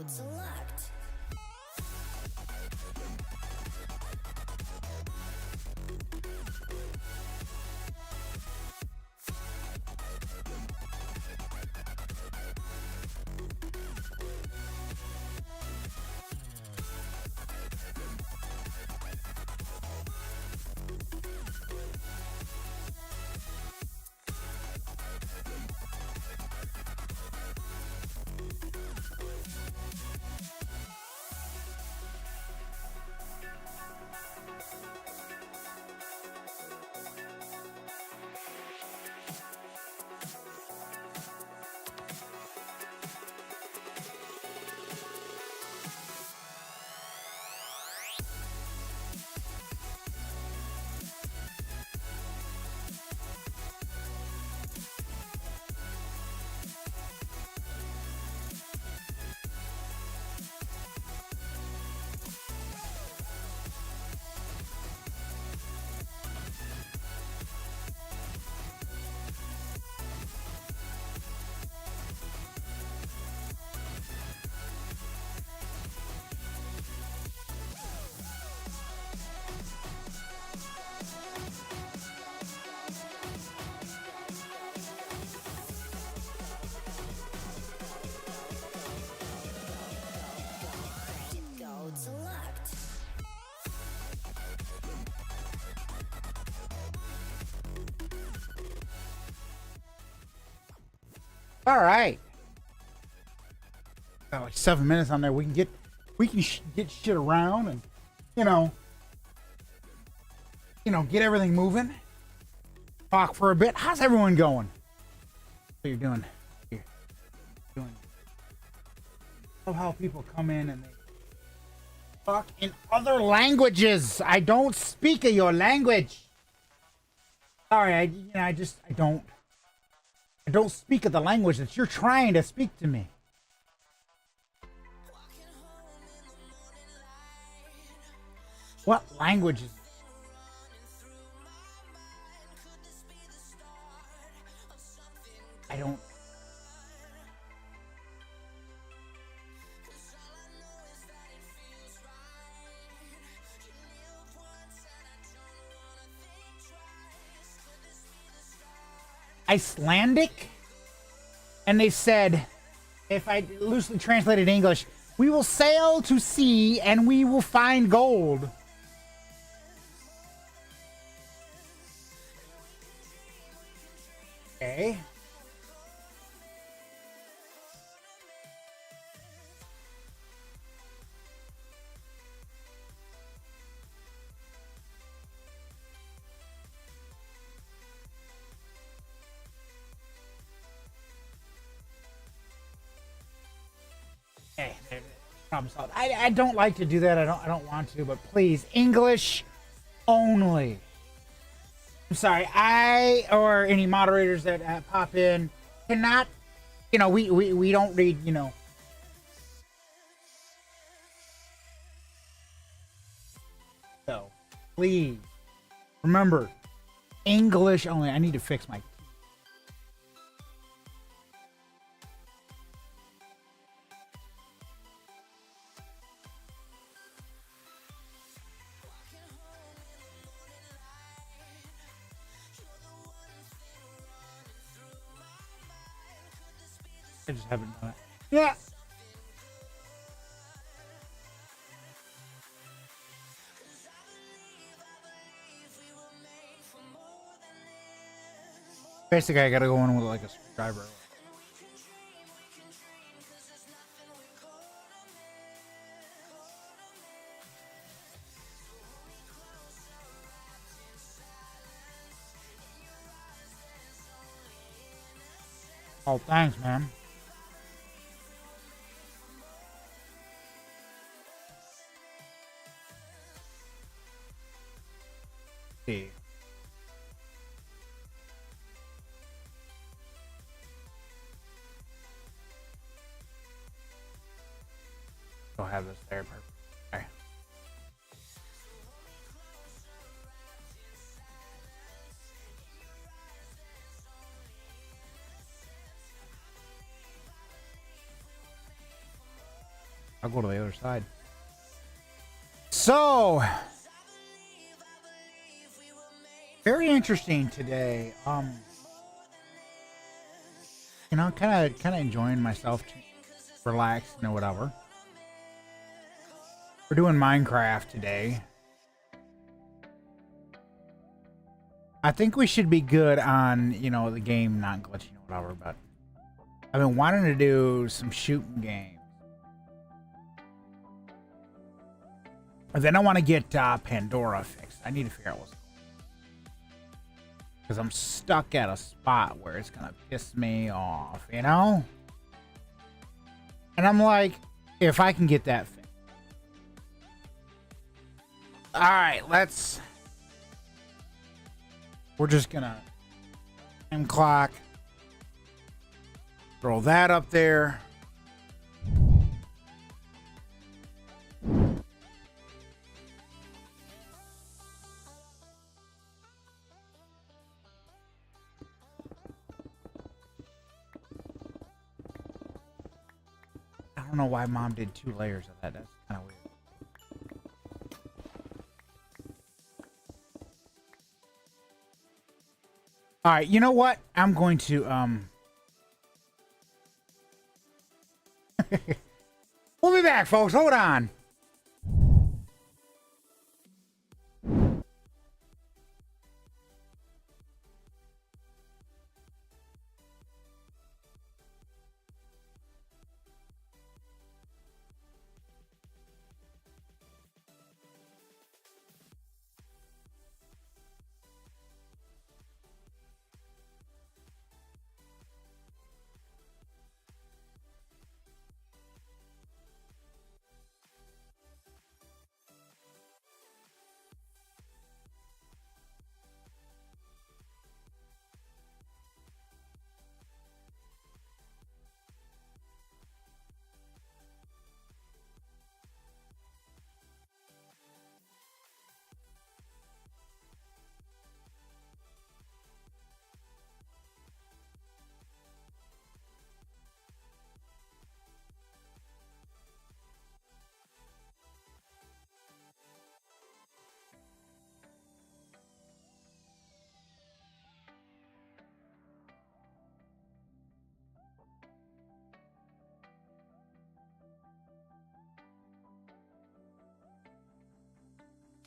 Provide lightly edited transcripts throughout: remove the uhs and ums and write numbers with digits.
Select. Select. All right. Got like 7 minutes on there. We can get get shit around and you know get everything moving. Talk for a bit. How's everyone going? What you're doing? You're doing. I love how people come in and they talk in other languages. I don't speak of your language. Sorry, I don't speak of the language that you're trying to speak to me. What language is I don't. Icelandic? And they said, if I loosely translated English, we will sail to sea and we will find gold. Okay. Okay, problem solved. I don't like to do that. I don't want to, but please, English only. I'm sorry, I or any moderators that pop in cannot. We don't read. So please remember, English only. I need to fix my. I just haven't done it. Yeah. Basically, I gotta go in with like a screwdriver. Oh, thanks, man. See. Go have this there. Perfect. Okay. I'll go to the other side. So, very interesting today. You know, kind of enjoying myself, relaxing or whatever. We're doing Minecraft today. I think we should be good on, you know, the game not glitching or whatever, but I've been wanting to do some shooting games. And then I want to get Pandora fixed. I need to figure out what's going on. Because I'm stuck at a spot where it's going to piss me off, you know? And I'm like, if I can get that fixed. Alright, let's... We're just going to... Time clock. Throw that up there. I don't know why Mom did 2 layers of that. That's kind of weird. All right, you know what? I'm going to we'll be back, folks. Hold on.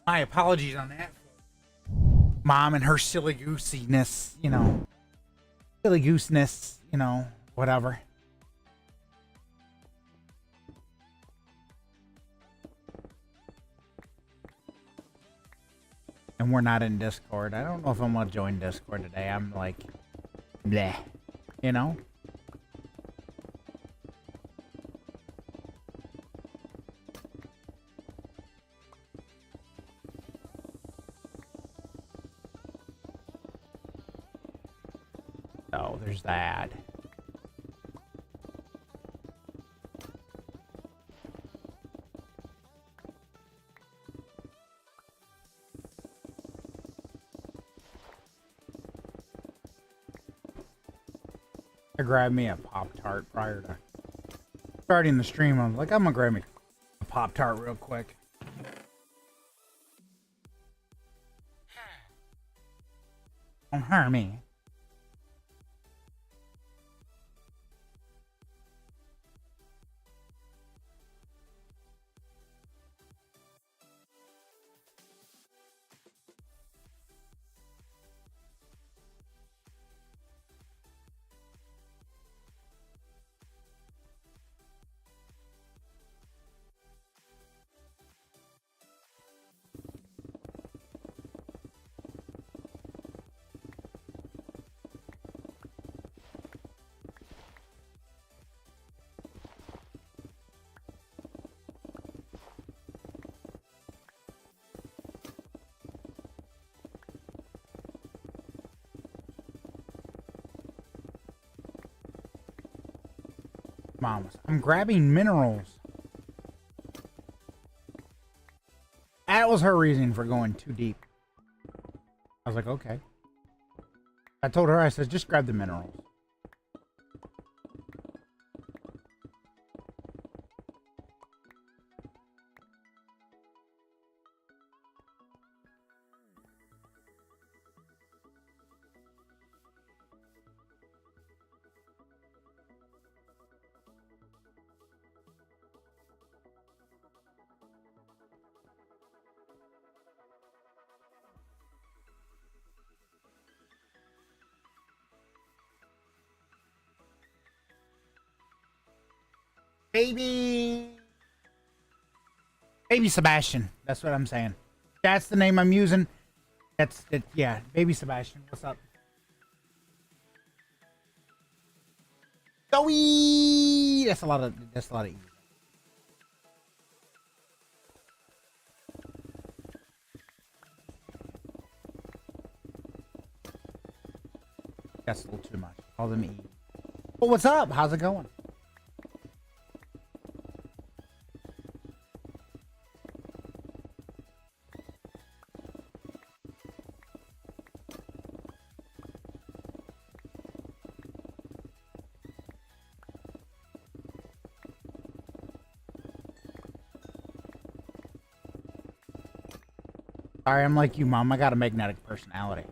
My apologies on that. Mom and her silly goosiness, you know. Silly gooseness, you know, whatever. And we're not in Discord. I don't know if I'm gonna join Discord today. I'm like, bleh, you know? So there's that. I grabbed me a Pop-Tart prior to starting the stream. I'm like, I'm gonna grab me a Pop-Tart real quick. Don't hurt me. Mamas. I'm grabbing minerals. That was her reason for going too deep. I was like, okay. I told her, I said, just grab the minerals. Baby Sebastian. That's what I'm saying. That's the name I'm using. That's it. Yeah, Baby Sebastian. What's up? Zoe. That's a lot of. E. That's a little too much. Call them E. Well, what's up? How's it going? Sorry, I'm like you, Mom. I got a magnetic personality.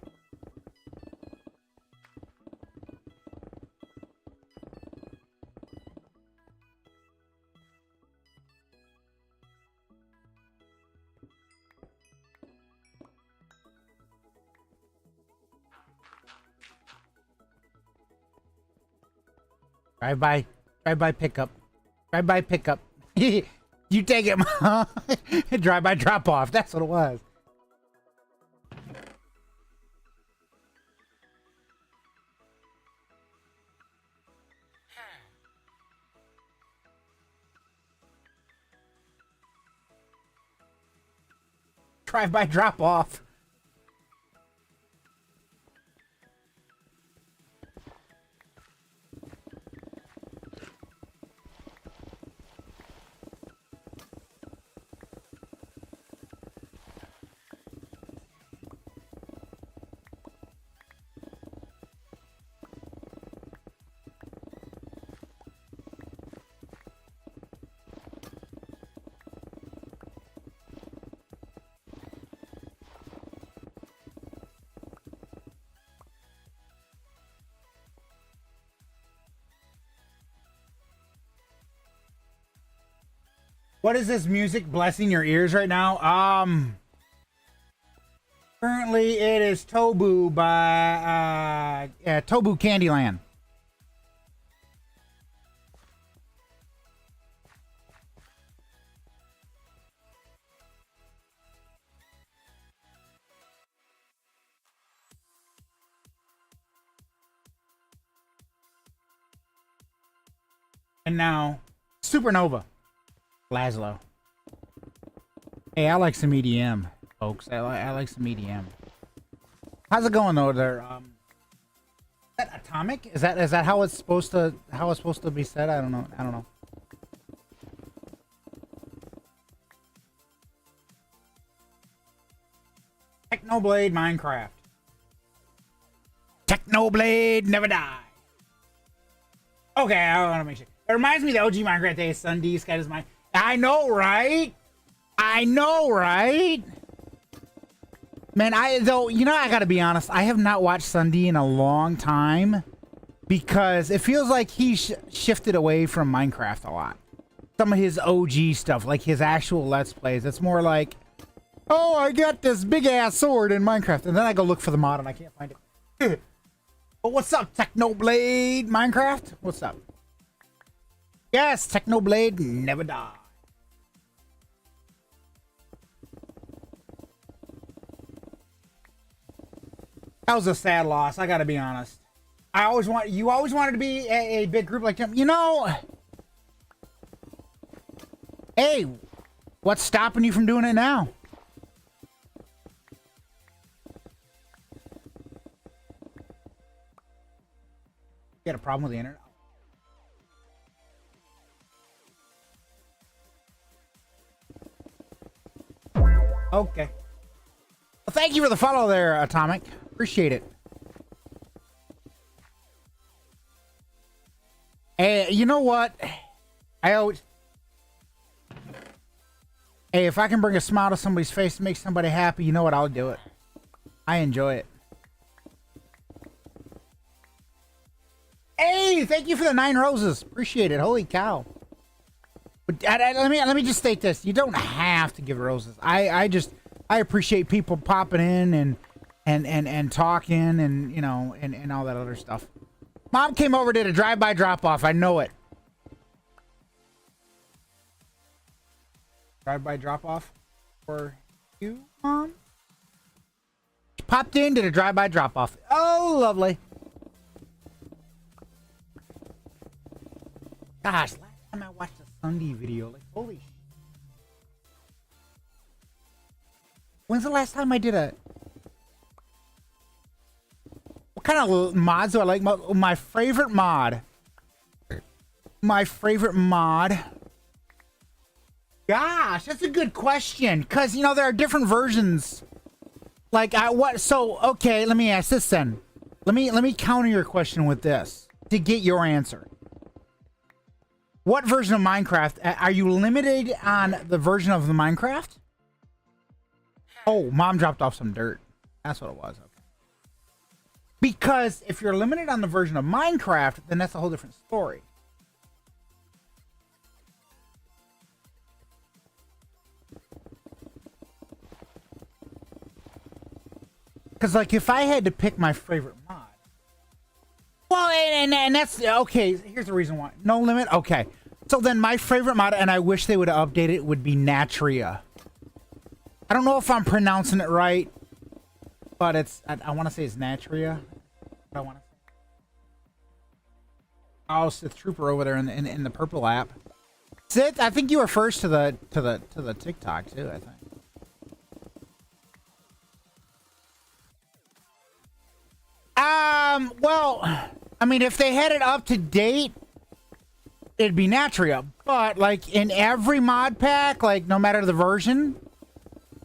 Drive-by pickup. Drive-by pickup. You take it, Mom. Drive-by drop-off. That's what it was. Drive-by drop-off. What is this music blessing your ears right now? Currently it is TLOU by TLOU Candyland. And now Supernova. Laszlo. Hey, I like some EDM, folks. I like some EDM. How's it going though? There, is that atomic? Is that how it's supposed to be said? I don't know. I don't know. Technoblade Minecraft. Technoblade never die. Okay, I want to make sure. It reminds me of the OG Minecraft days. Sunday, Sky is mine. I know, right? I know, right? Man, I gotta be honest. I have not watched Sunday in a long time because it feels like he shifted away from Minecraft a lot. Some of his OG stuff, like his actual Let's Plays, it's more like, oh, I got this big ass sword in Minecraft, and then I go look for the mod and I can't find it. But what's up, Technoblade Minecraft? What's up? Yes, Technoblade never die. That was a sad loss. I gotta be honest. You always wanted to be a big group like him. You know, hey, what's stopping you from doing it now? You got a problem with the internet? Okay. Well, thank you for the follow there, Atomic. Appreciate it. Hey, you know what? I always... Hey, if I can bring a smile to somebody's face to make somebody happy, you know what? I'll do it. I enjoy it. Hey, thank you for the 9 roses. Appreciate it. Holy cow. But let me just state this. You don't have to give roses. I appreciate people popping in and talking and you know and all that other stuff. Mom came over, did a drive-by drop-off. I know it. Drive-by drop-off for you, Mom? She popped in, did a drive-by drop-off. Oh, lovely. Gosh, last time I watched a Sunday video, like, holy shit. When's the last time I did a... What kind of mods do I like? My favorite mod. My favorite mod... Gosh, that's a good question. Because, you know, there are different versions. Like, okay, let me ask this then. Let me counter your question with this to get your answer. What version of Minecraft? Are you limited on the version of the Minecraft? Oh, Mom dropped off some dirt. That's what it was. Okay. Because if you're limited on the version of Minecraft, then that's a whole different story. Because, like, if I had to pick my favorite mod... Well, and that's... Okay, here's the reason why. No limit? Okay. So then my favorite mod, and I wish they would update it, would be Natria. I don't know if I'm pronouncing it right, but it's... I want to say it's Natria. I want to say. Oh, Sith Trooper over there in the purple app. Sith, I think you were first to the TikTok, too, I think. Well, I mean, if they had it up to date, it'd be Natria. But, like, in every mod pack, like, no matter the version,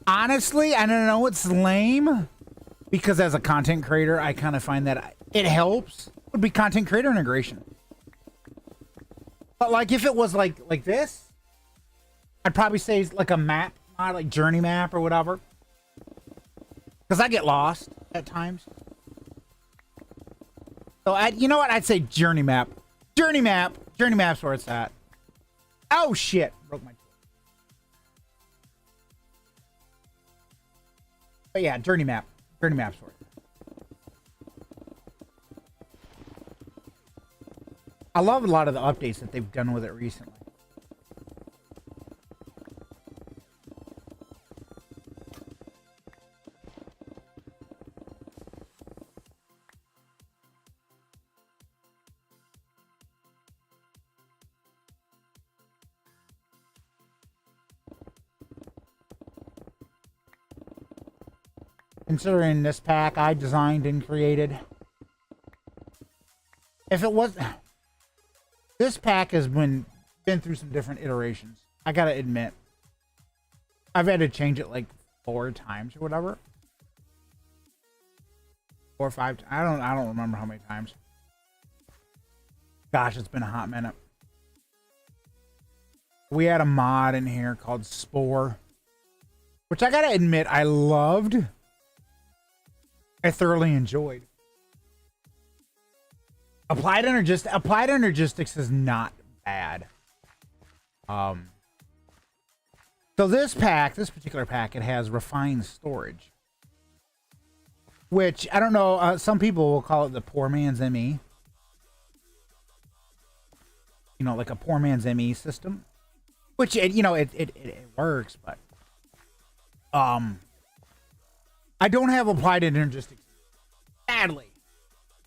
honestly, I don't know, it's lame. Because as a content creator, I kind of find that it helps. It would be content creator integration. But, like, if it was, like this, I'd probably say, like, a map mod, like journey map or whatever. Because I get lost at times. So, you know what? I'd say journey map. Journey map. Journey map's where it's at. Oh, shit. Broke my tool. But yeah, journey map. Journey map's where it's at. I love a lot of the updates that they've done with it recently. Considering this pack I designed and created. If it was... This pack has been through some different iterations. I gotta admit. I've had to change it like 4 times or whatever. 4 or 5 times. I don't remember how many times. Gosh, it's been a hot minute. We had a mod in here called Spore. Which I gotta admit I loved. I thoroughly enjoyed. Applied Energistics is not bad. So this particular pack, it has refined storage. Which, I don't know, some people will call it the poor man's ME. You know, like a poor man's ME system. Which, you know, it works, but... I don't have applied energistics badly.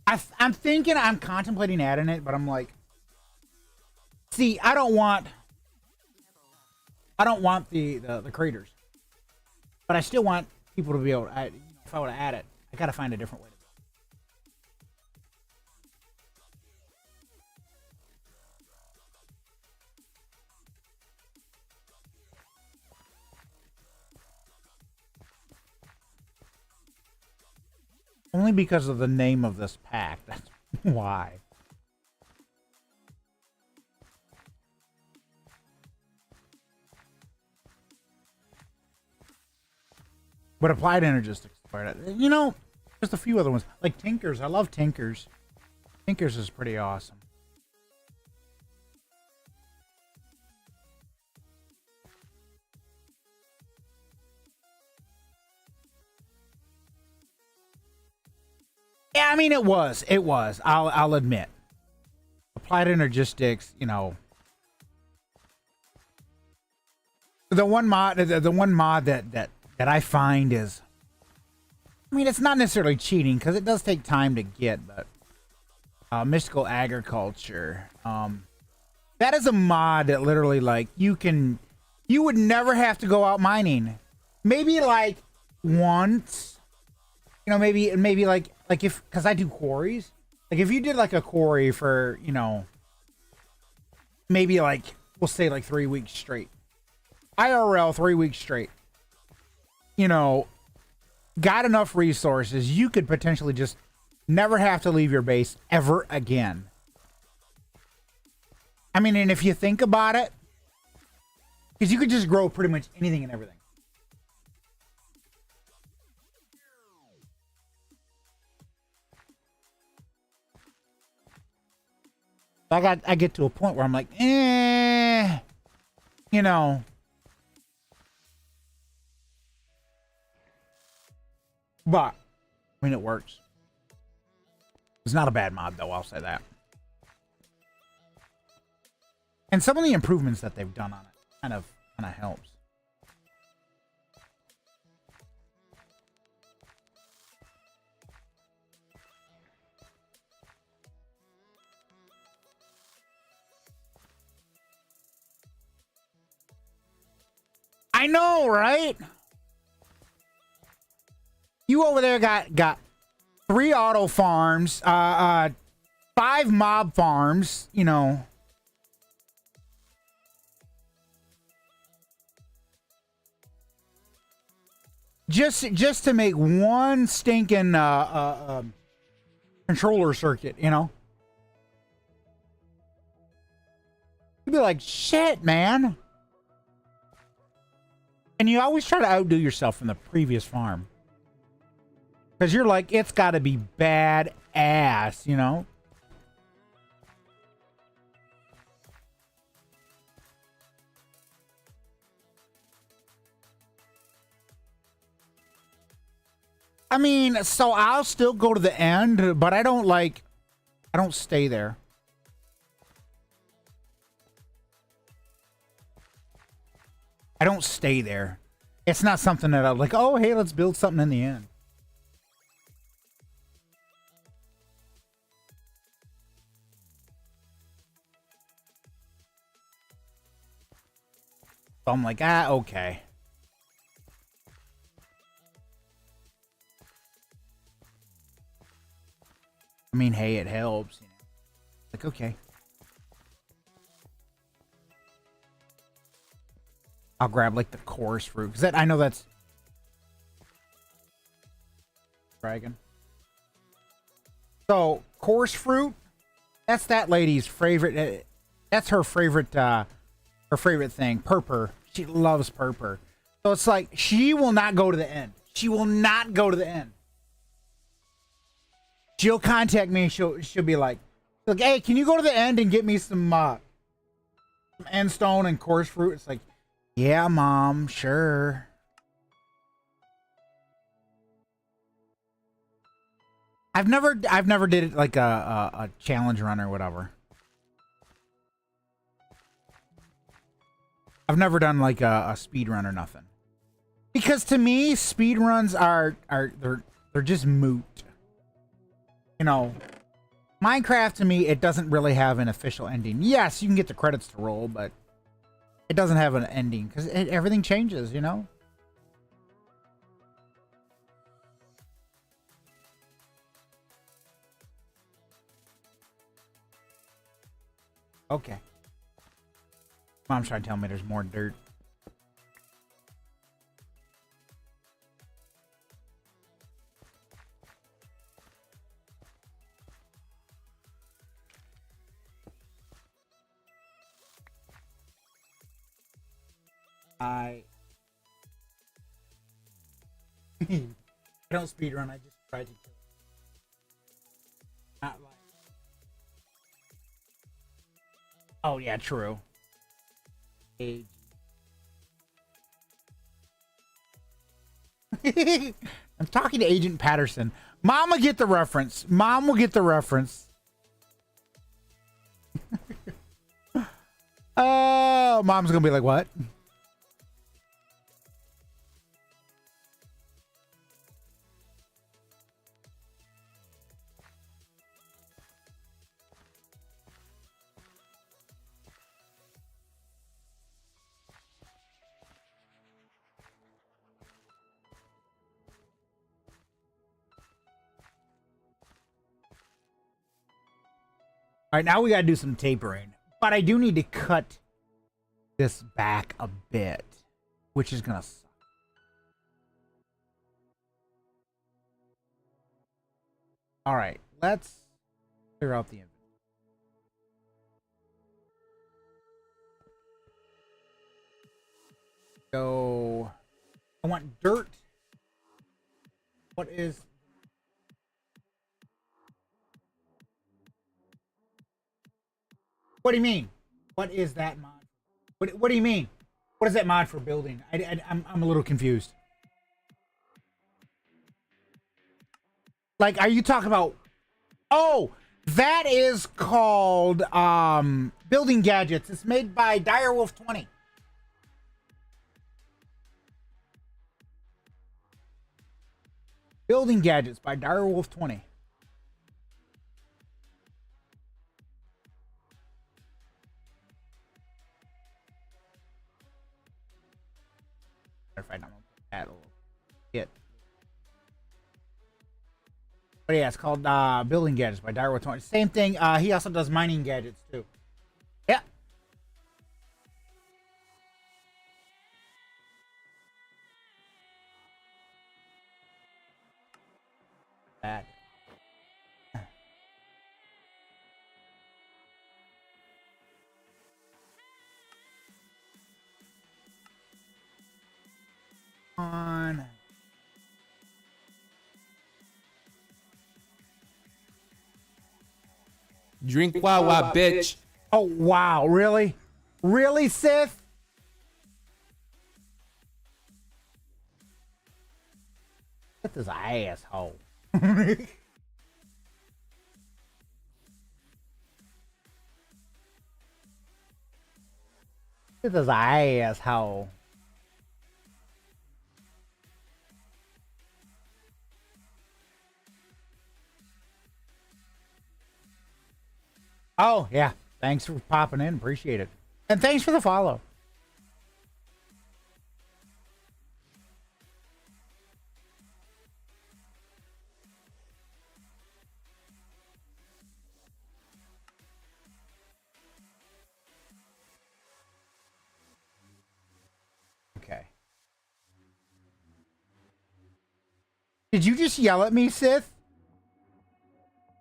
I'm thinking, I'm contemplating adding it, but I'm like, see, I don't want the craters, but I still want people to be able to, if I were to add it, I gotta find a different way to do Only because of the name of this pack. That's why. But Applied Energistics. You know, there's a few other ones. Like Tinkers. I love Tinkers. Tinkers is pretty awesome. Yeah, I mean, it was. It was. I'll admit. Applied Energistics, you know. The one mod that I find is, I mean, it's not necessarily cheating because it does take time to get, but Mystical Agriculture. That is a mod that literally, like, you would never have to go out mining. Maybe like once, you know, maybe like if, because I do quarries. Like if you did like a quarry for, you know, maybe like, we'll say like 3 weeks straight. IRL 3 weeks straight. You know, got enough resources, you could potentially just never have to leave your base ever again. I mean, and if you think about it, because you could just grow pretty much anything and everything. I get to a point where I'm like, you know. But, I mean, it works. It's not a bad mod, though, I'll say that. And some of the improvements that they've done on it kind of helps. I know, right? You over there got 3 auto farms, 5 mob farms, you know. Just to make one stinking controller circuit, you know. You'd be like, shit, man. And you always try to outdo yourself from the previous farm. Because you're like, it's got to be bad ass, you know? I mean, so I'll still go to the end, but I don't stay there. I don't stay there. It's not something that I'm like, oh, hey, let's build something in the end. So I'm like, okay. I mean, hey, it helps. You know? Like, okay. I'll grab like the coarse fruit because I know that's dragon. So coarse fruit, that's that lady's favorite. That's her favorite. Her favorite thing, purpur. She loves purpur. So it's like she will not go to the end. She will not go to the end. She'll contact me. She'll be like, hey, can you go to the end and get me some end stone and coarse fruit? It's like, yeah, mom, sure. I've never did it like a challenge run or whatever. I've never done like a speed run or nothing. Because to me, speed runs are they're just moot. You know, Minecraft to me, it doesn't really have an official ending. Yes, you can get the credits to roll, but it doesn't have an ending because everything changes, you know? Okay. Mom's trying to tell me there's more dirt. I I don't speedrun. I just try to kill it. Not like. Oh yeah, true. Age. I'm talking to Agent Patterson. Mom will get the reference. Mom will get the reference. Oh, mom's gonna be like, what? All right, now we gotta do some tapering, but I do need to cut this back a bit, which is gonna suck. All right, let's clear out the inventory. So I want dirt. What is? What do you mean? What is that mod? What do you mean? What is that mod for building? I'm a little confused. Like, are you talking about? Oh, that is called building gadgets. It's made by Direwolf 20. Building gadgets by Direwolf 20. Matter of fact, I'm gonna put that a little bit. But yeah, it's called Building Gadgets by Direwolf 20. Same thing. He also does mining gadgets too. Yeah. That. On. Drink Wawa, bitch. Oh wow, really? Really, Sith? Sith is an asshole. Sith is an asshole. Oh, yeah. Thanks for popping in. Appreciate it. And thanks for the follow. Okay. Did you just yell at me, Sith?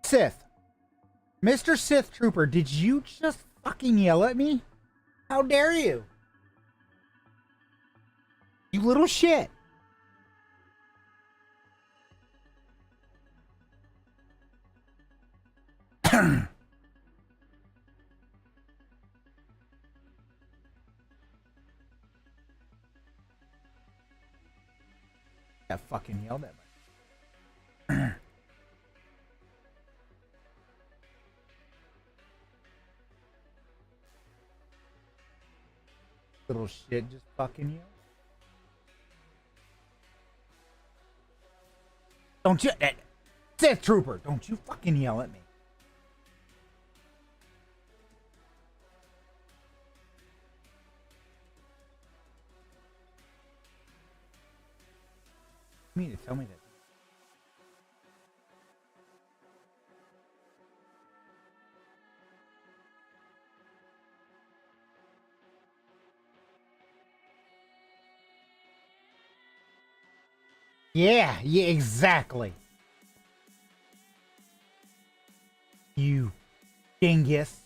Sith. Mr. Sith Trooper, did you just fucking yell at me? How dare you? You little shit. That fucking yelled at me. Little shit just fucking yelled. Don't you, Sith Trooper, don't you fucking yell at me. You mean to tell me that? Yeah, exactly. You dingus.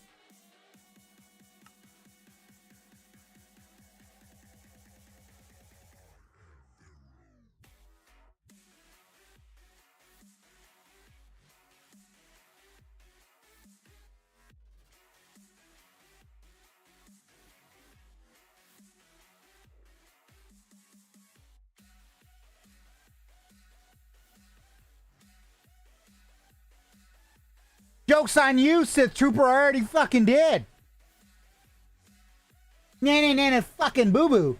Joke's on you, Sith Trooper. I already fucking did. Nah, fucking boo-boo.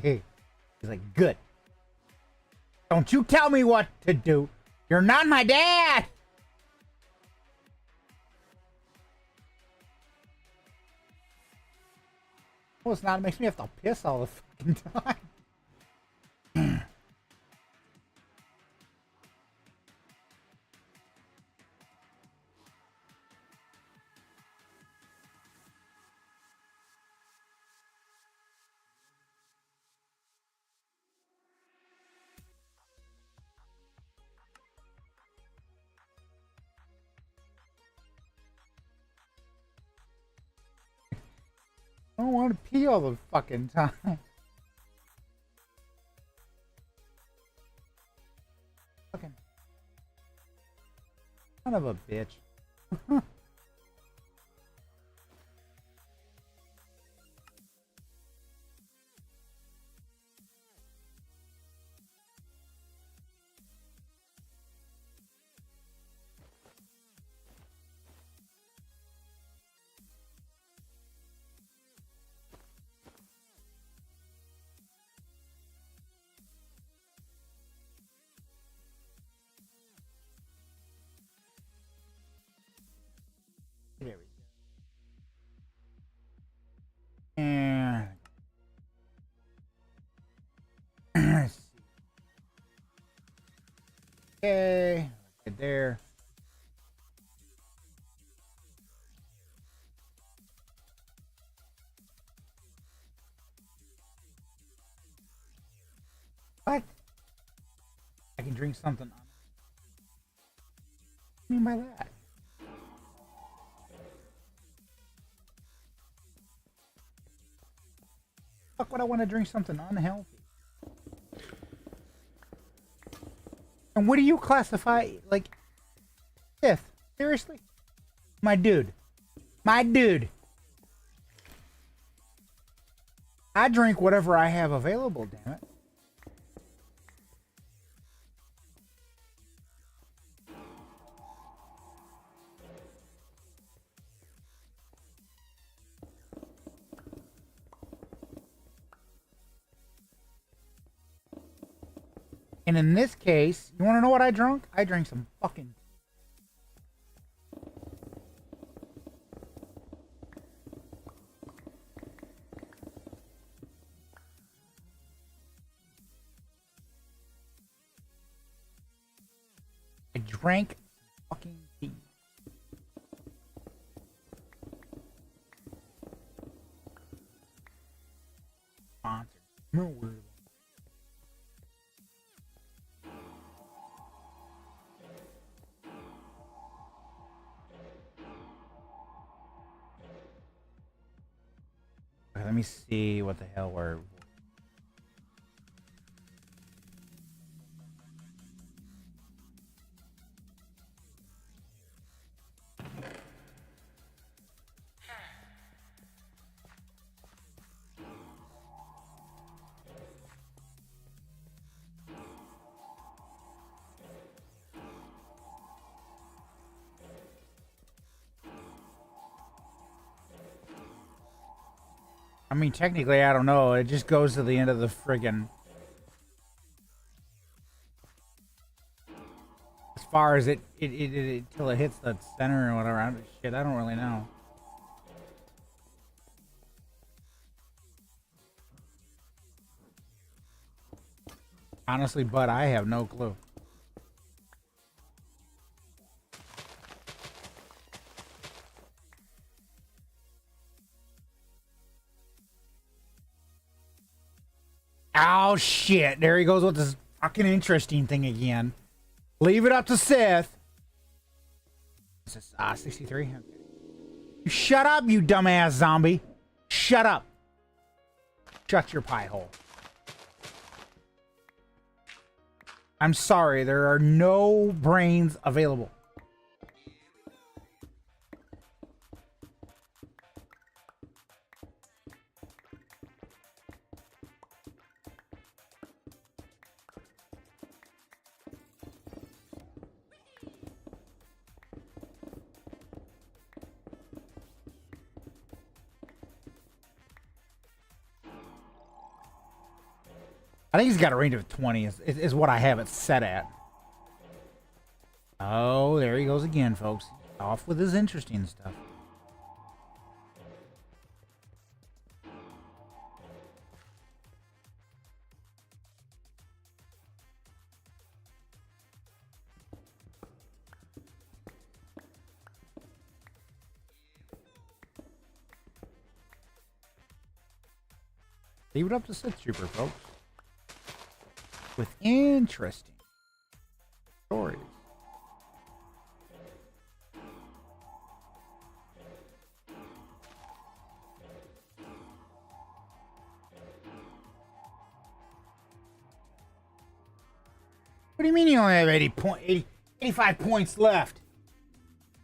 Hey, he's like, good. Don't you tell me what to do. You're not my dad. Well, it's not. It makes me have to piss all the fucking time. I don't want to pee all the fucking time. Fucking son of a bitch. There we go. And let's see. Okay, right there. What? I can drink something. What do you mean by that? Fuck would I want to drink something unhealthy? And what do you classify like Sith? Seriously? My dude. My dude. I drink whatever I have available, damn it. And in this case, you want to know what I drank? I drank some fucking... I drank fucking tea. Sponsored. No word. Let me see what the hell we're... I mean, technically, I don't know. It just goes to the end of the friggin'... As far as it till it hits the center or whatever. Shit, I don't really know. Honestly, but I have no clue. Oh shit, there he goes with this fucking interesting thing again. Leave it up to Sith. This is 63. Okay. Shut up, you dumbass zombie. Shut up. Shut your pie hole. I'm sorry, there are no brains available. I think he's got a range of 20 is what I have it set at. Oh, there he goes again, folks. Off with his interesting stuff. Leave it up to Sith Trooper, folks. With interesting stories. What do you mean you only have 85 points left?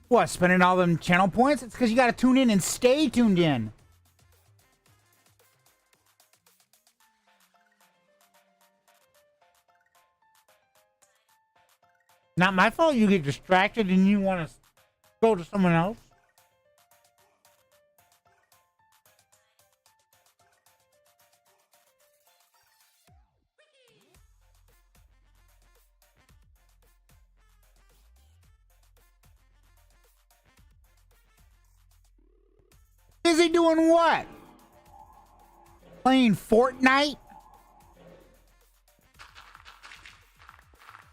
What, spending all them channel points? It's because you got to tune in and stay tuned in. Not my fault you get distracted and you want to go to someone else. Busy doing what? Playing Fortnite?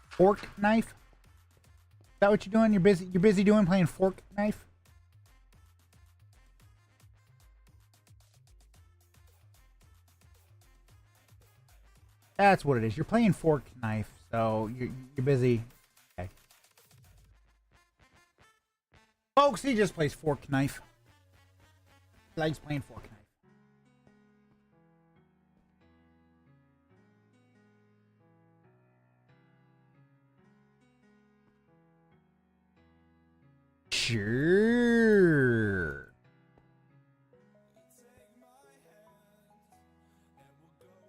Fork knife? Is that what you're doing? You're busy doing playing fork knife? That's what it is. You're playing fork knife, so you're busy. Okay. Folks, he just plays fork knife. He likes playing fork knife. Sure.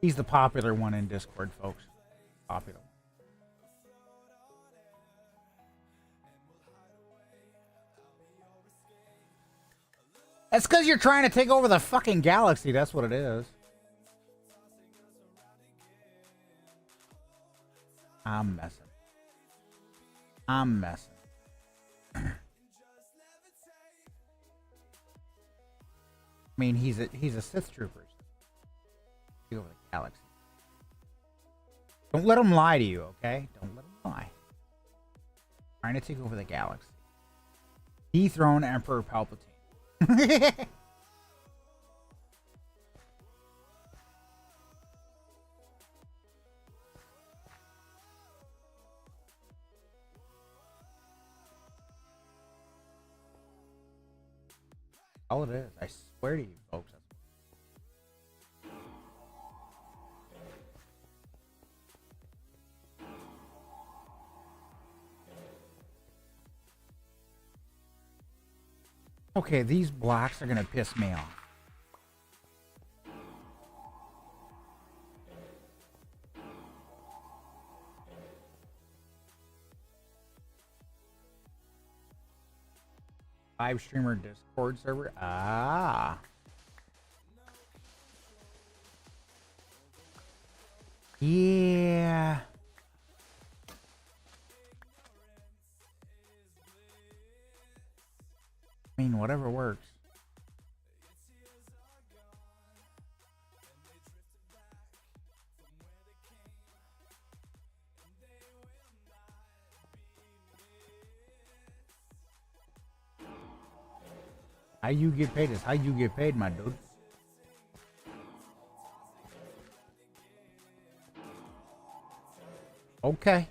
He's the popular one in Discord, folks. Popular. That's because you're trying to take over the fucking galaxy. That's what it is. I'm messing. I mean, he's a Sith trooper. Take over the galaxy. Don't let him lie to you, okay? Don't let him lie. Trying to take over the galaxy. Dethrone Emperor Palpatine. All it is. I swear to you, folks. Okay, these blocks are gonna piss me off. Live streamer Discord server. Ah. Yeah. I mean, whatever works. How you get paid is how you get paid, my dude. Okay.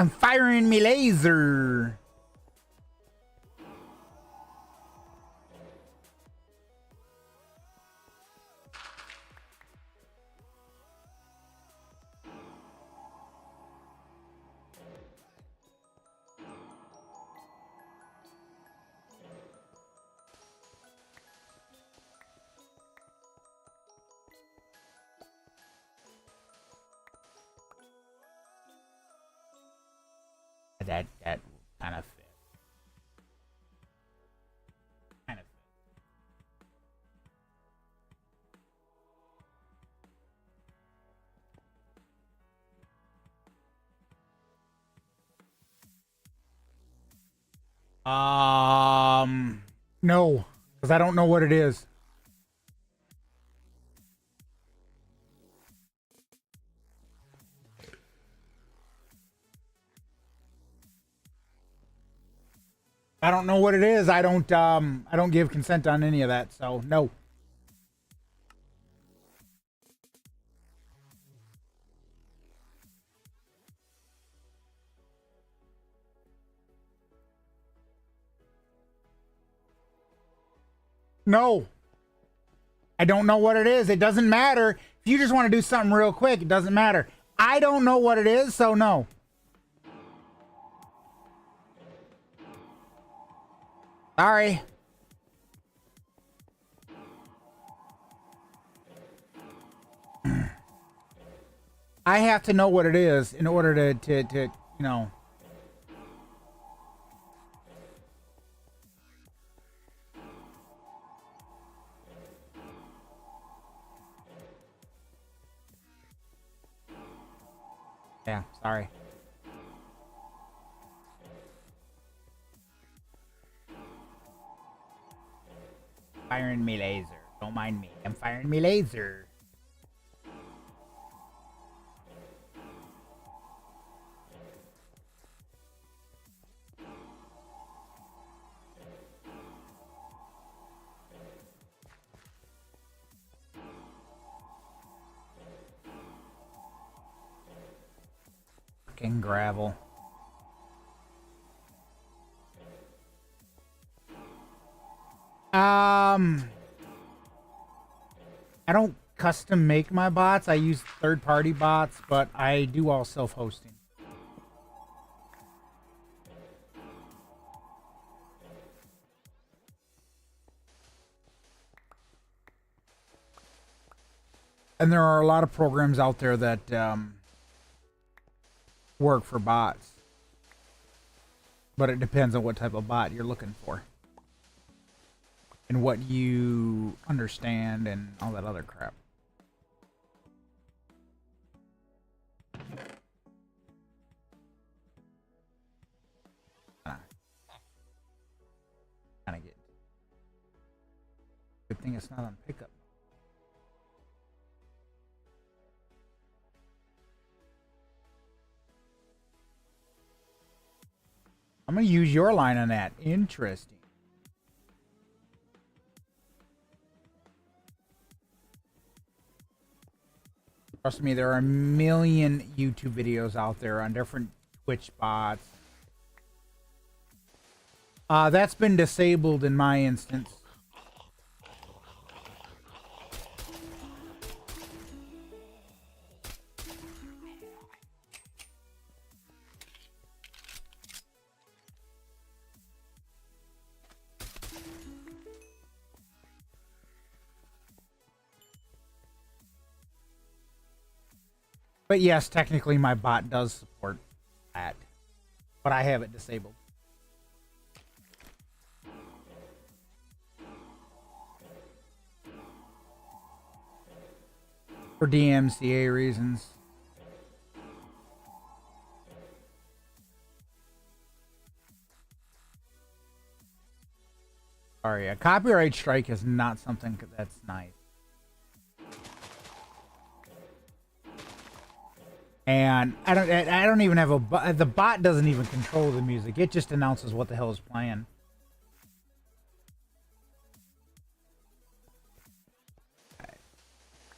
I'm firing me laser. that kind of fit. Kind of fit. No, because I don't know what it is. I don't know what it is. I don't give consent on any of that, so no. No. I don't know what it is. It doesn't matter. If you just want to do something real quick, it doesn't matter. I don't know what it is, so no. Sorry. I have to know what it is in order to you know. Yeah, sorry. Firing me laser. Don't mind me. I'm firing me laser. Fucking gravel. I don't custom make my bots. I use third-party bots, but I do all self-hosting. And there are a lot of programs out there that work for bots. But it depends on what type of bot you're looking for. And what you understand and all that other crap. Kind of get. Good thing it's not on pickup. I'm gonna use your line on that. Interesting. Trust me, there are a million YouTube videos out there on different Twitch bots. That's been disabled in my instance. But yes, technically my bot does support that. But I have it disabled. For DMCA reasons. Sorry, a copyright strike is not something that's nice. And I don't even have a the bot doesn't even control the music. It just announces what the hell is playing.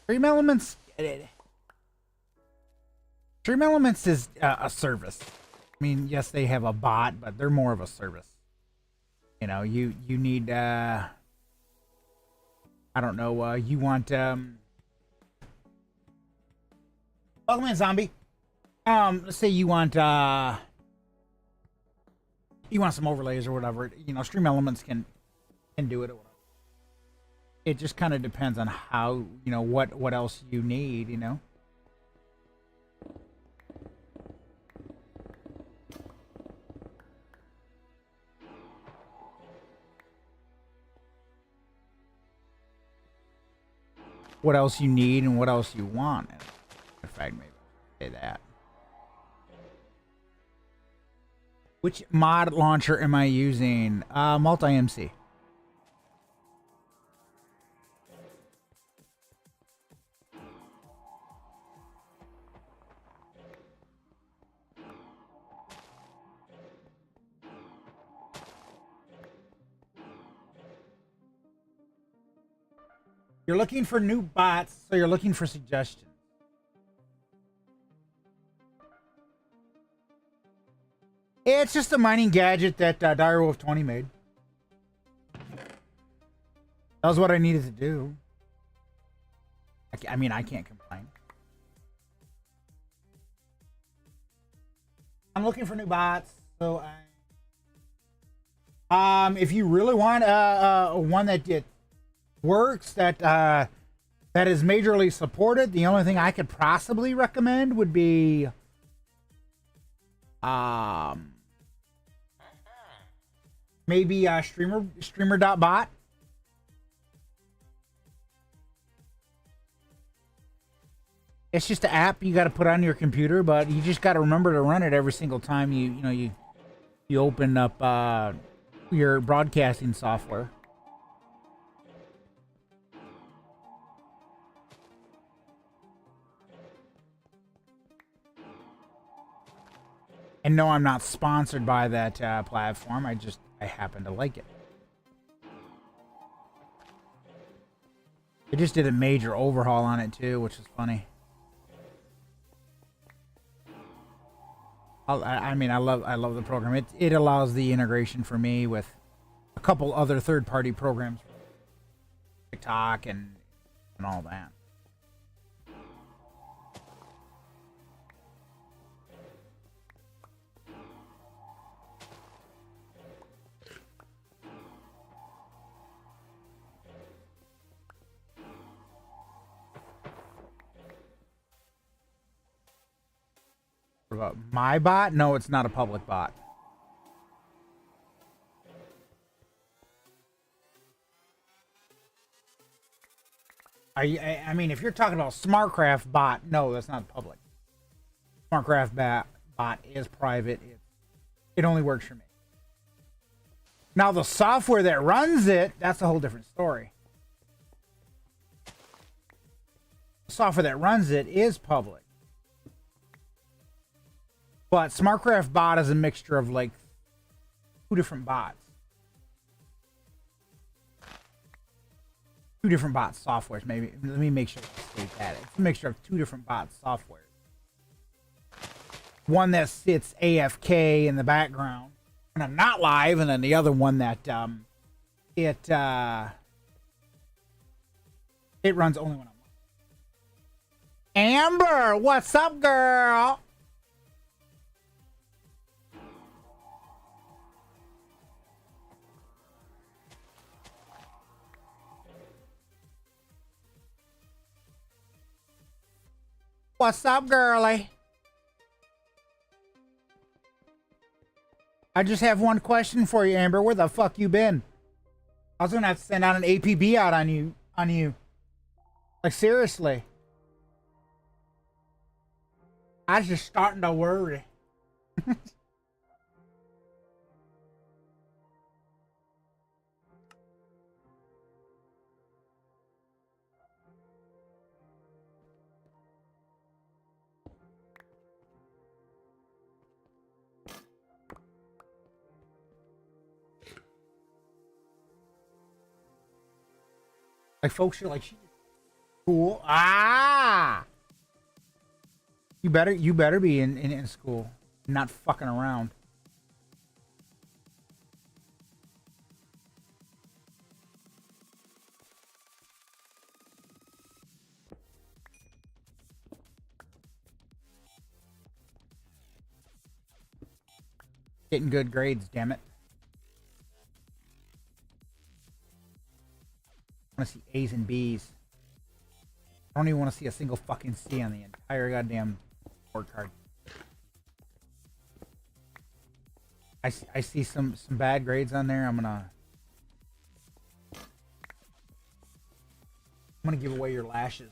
Stream Elements. Stream Elements is a service. I mean, yes, they have a bot, but they're more of a service. You know, you need I don't know. You want welcome in, zombie. Let's say you want some overlays or whatever. You know, Stream Elements can do it or whatever. It just kind of depends on how, you know, what else you need, you know. what else you need and what else you want. In fact, maybe I'll say that. Which mod launcher am I using? Multi-MC. You're looking for new bots, so you're looking for suggestions. It's just a mining gadget that Direwolf 20 made. That was what I needed to do. I mean, I can't complain. I'm looking for new bots, so if you really want one that works, that is majorly supported, the only thing I could possibly recommend would be maybe streamer.bot. It's just an app you got to put on your computer, but you just got to remember to run it every single time you open up your broadcasting software. And no, I'm not sponsored by that platform. I happen to like it. They just did a major overhaul on it too, which is funny. I mean, I love the program. It allows the integration for me with a couple other third-party programs, TikTok and all that. What about my bot? No, it's not a public bot. I mean, if you're talking about SmartCraft bot, no, that's not public. SmartCraft bot is private. It only works for me. Now, the software that runs it, that's a whole different story. The software that runs it is public. But SmartCraft bot is a mixture of like 2 different bots. 2 different bot softwares, maybe. Let me make sure I state that. It's a mixture of 2 different bot softwares. One that sits AFK in the background when I'm not live, and then the other one that it runs only when I'm live. Amber, what's up, girl? What's up, girly? I just have one question for you, Amber. Where the fuck you been? I was gonna have to send out an APB out on you. Like, seriously. I was just starting to worry. Like, folks are like, she's cool. Ah! You better be in school, not fucking around. Getting good grades, damn it. I want to see A's and B's. I don't even want to see a single fucking C on the entire goddamn report card. I see some bad grades on there. I'm gonna I'm gonna give away your lashes,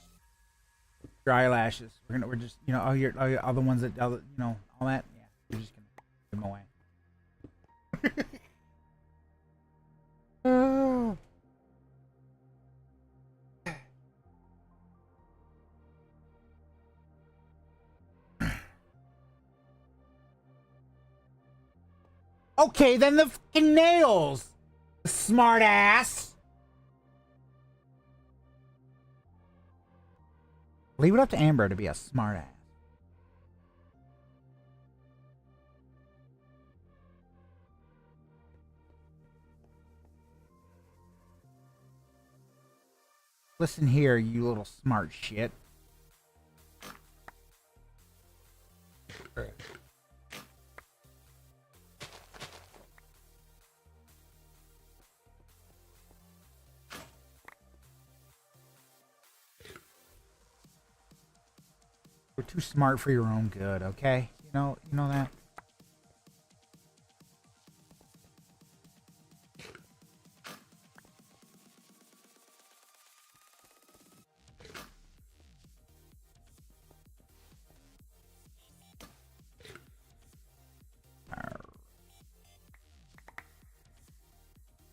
your eyelashes. We're just, you know, all the ones that, all that. Yeah, we're just gonna give them away. Okay, then the fucking nails, smart ass. Leave it up to Amber to be a smart ass. Listen here, you little smart shit. We're too smart for your own good, okay? You know that?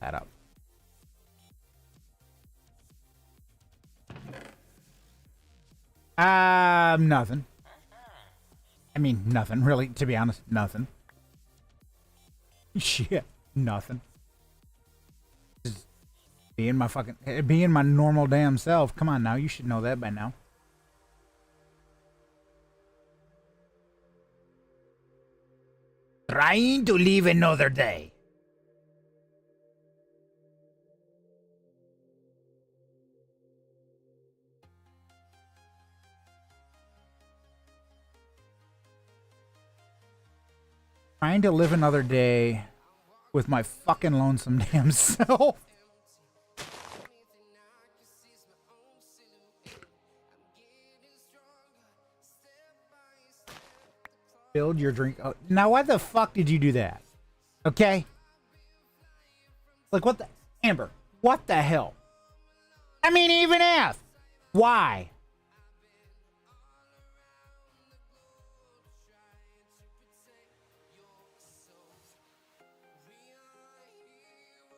That up. Nothing. I mean, nothing, really, to be honest, nothing. Shit, nothing. Just being my normal damn self. Come on now, you should know that by now. Trying to live another day. Trying to live another day with my fucking lonesome damn self. Build your drink. Oh, now, why the fuck did you do that? Okay? Like, what the... Amber, what the hell? I mean, even if. Why?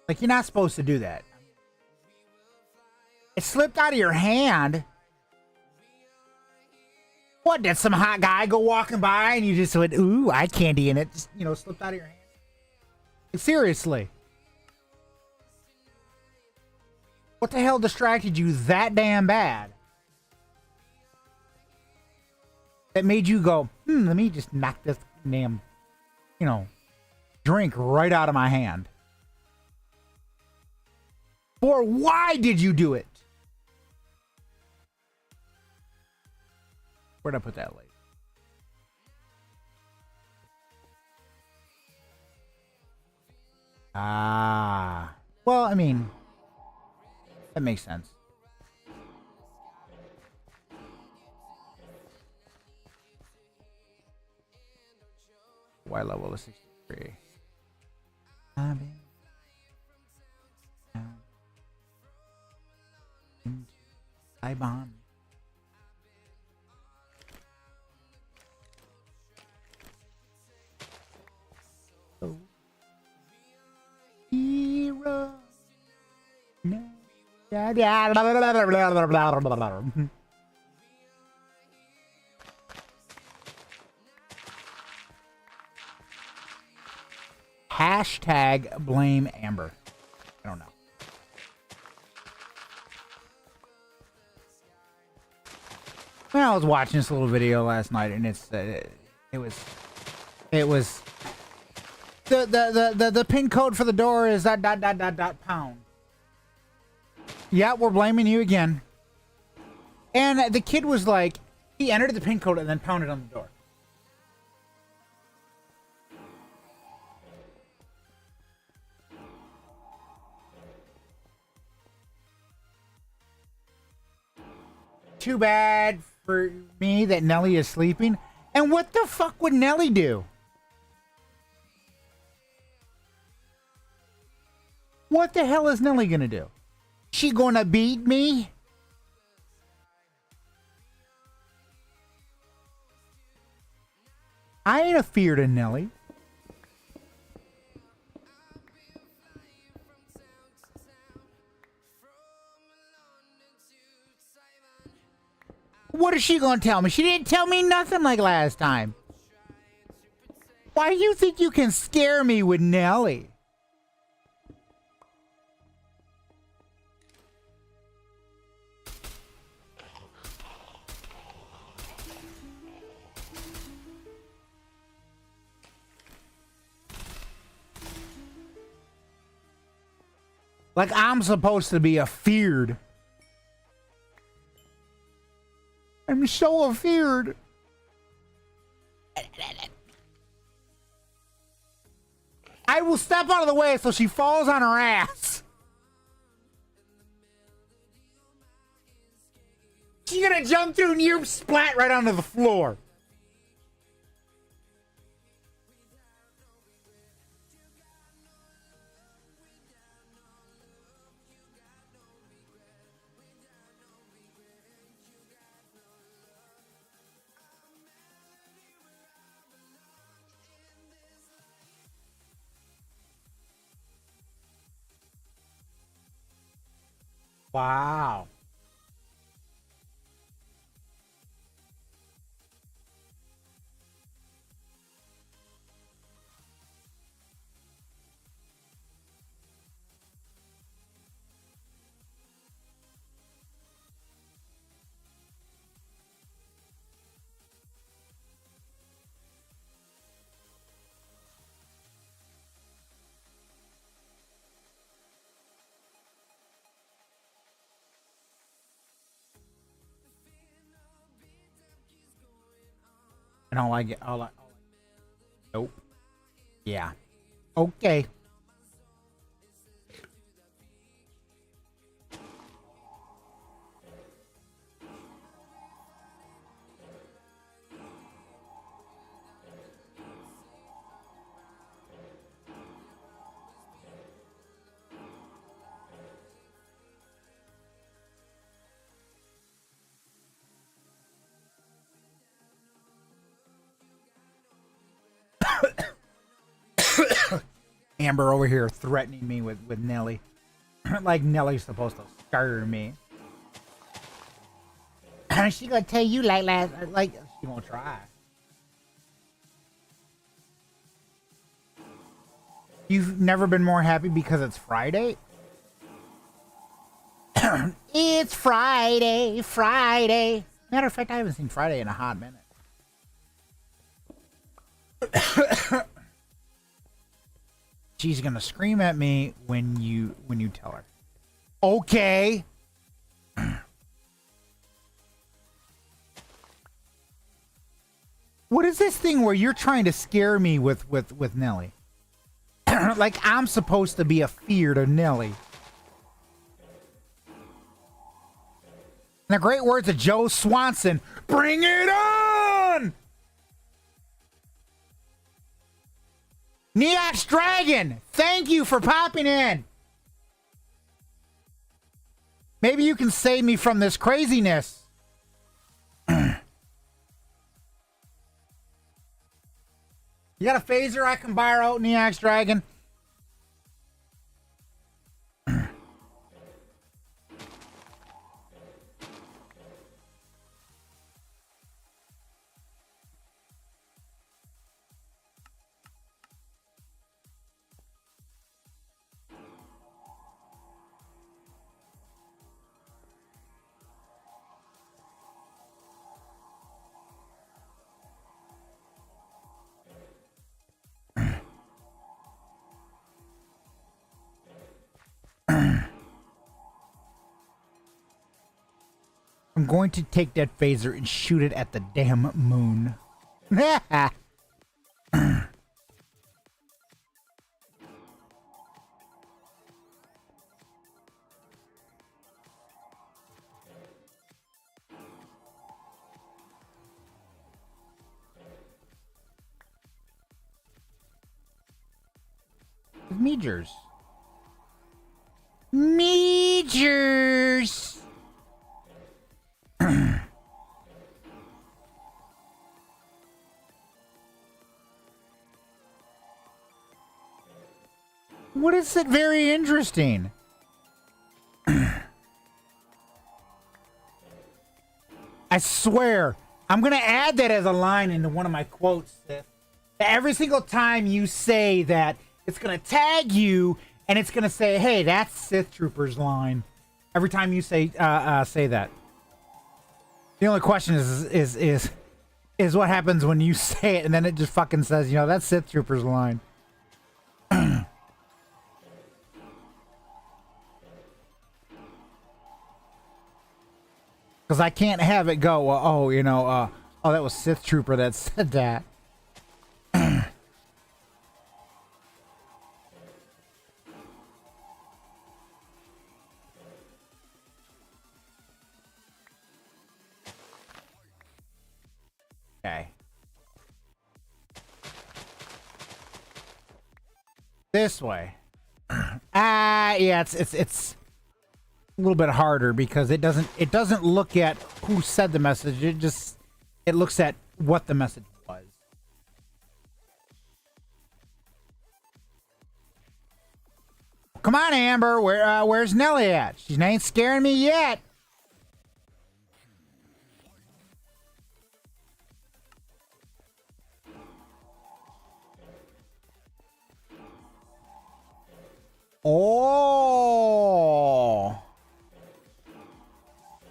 Like, you're not supposed to do that. It slipped out of your hand. What, did some hot guy go walking by and you just went, ooh, eye candy, and it just, slipped out of your hand? Seriously. What the hell distracted you that damn bad? That made you go, let me just knock this damn, drink right out of my hand. Or why did you do it? Where'd I put that late? Ah. Well, I mean, that makes sense. Y level is 63. I've been down into Ibon. Hero. No. Hashtag blame Amber. I don't know. Well, I was watching this little video last night, and it was the pin code for the door is that ... pound. Yeah, we're blaming you again. And the kid was like, he entered the pin code and then pounded on the door. Too bad for me that Nelly is sleeping. And what the fuck would Nelly do? What the hell is Nelly gonna do? She gonna beat me? I ain't afeard of Nelly. What is she gonna tell me? She didn't tell me nothing like last time. Why do you think you can scare me with Nelly? Like I'm supposed to be afeard. I'm so afeard. I will step out of the way so she falls on her ass. She's gonna jump through and you splat right onto the floor. Wow. And all I get, nope. Yeah. Okay. Amber over here threatening me with Nelly. Like Nelly's supposed to scare me. She gonna tell you like she won't try. You've never been more happy because it's Friday? It's Friday, Friday. Matter of fact, I haven't seen Friday in a hot minute. She's gonna scream at me when you tell her. Okay. What is this thing where you're trying to scare me with Nelly? Like I'm supposed to be afeard of Nelly. In the great words of Joe Swanson, bring it on! Neox Dragon, thank you for popping in. Maybe you can save me from this craziness. You got a phaser I can borrow, Neox Dragon? I'm going to take that phaser and shoot it at the damn moon. Meejers. Meejers! makes it very interesting. I swear, I'm going to add that as a line into one of my quotes, Sith. Every single time you say that, it's going to tag you, and it's going to say, hey, that's Sith Trooper's line. Every time you say that. The only question is what happens when you say it, and then it just fucking says, that's Sith Trooper's line. Because I can't have it go, oh, that was Sith Trooper that said that. Okay. This way. Yeah, it's a little bit harder because it doesn't look at who said the message. It looks at what the message was. Come on, Amber. Where's Nelly at? She ain't scaring me yet. Oh.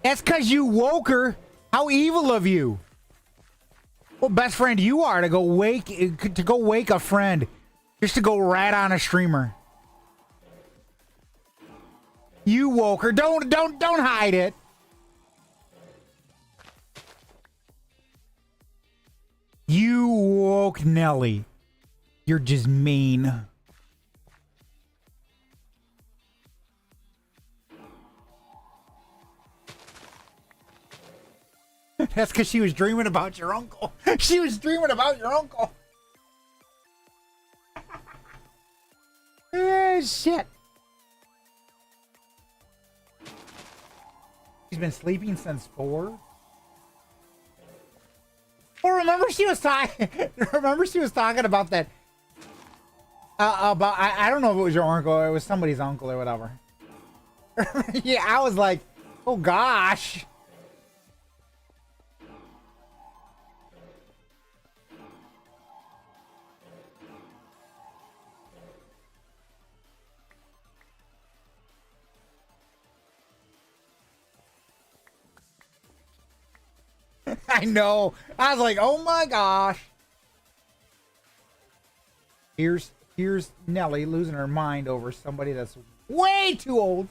That's because you woke her. How evil of you. What best friend you are to go wake a friend. Just to go rat on a streamer. You woke her. Don't hide it. You woke Nelly. You're just mean. That's because she was dreaming about your uncle. She was dreaming about your uncle. Shit. She's been sleeping since 4. Well, remember she was talking. Remember she was talking about that. About I don't know if it was your uncle or it was somebody's uncle or whatever. Yeah, I was like, oh gosh. I know. I was like, oh my gosh. Here's Nelly losing her mind over somebody that's way too old.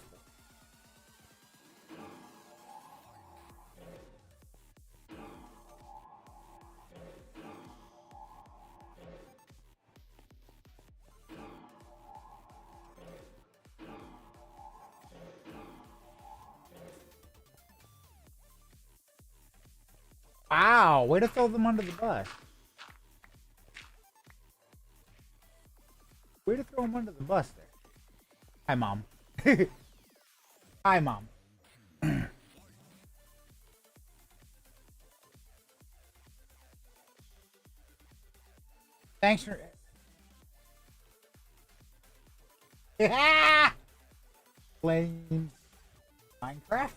Wow, way to throw them under the bus. Way to throw them under the bus there. Hi, Mom. Hi, Mom. Thanks for... Playing Minecraft?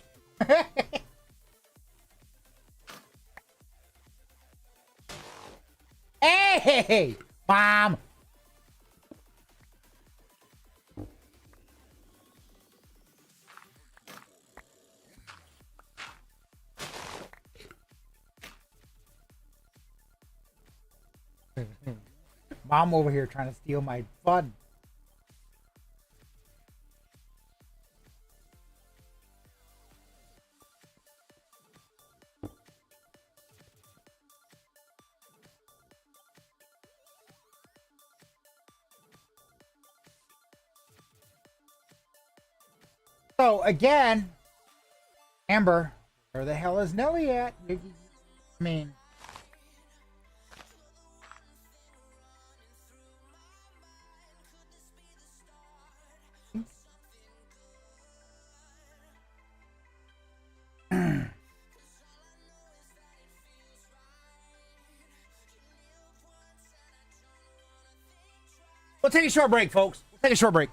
Hey, Mom. Mom over here trying to steal my fun. So again, Amber, where the hell is Nelly at? I mean, we'll take a short break, folks. We'll take a short break.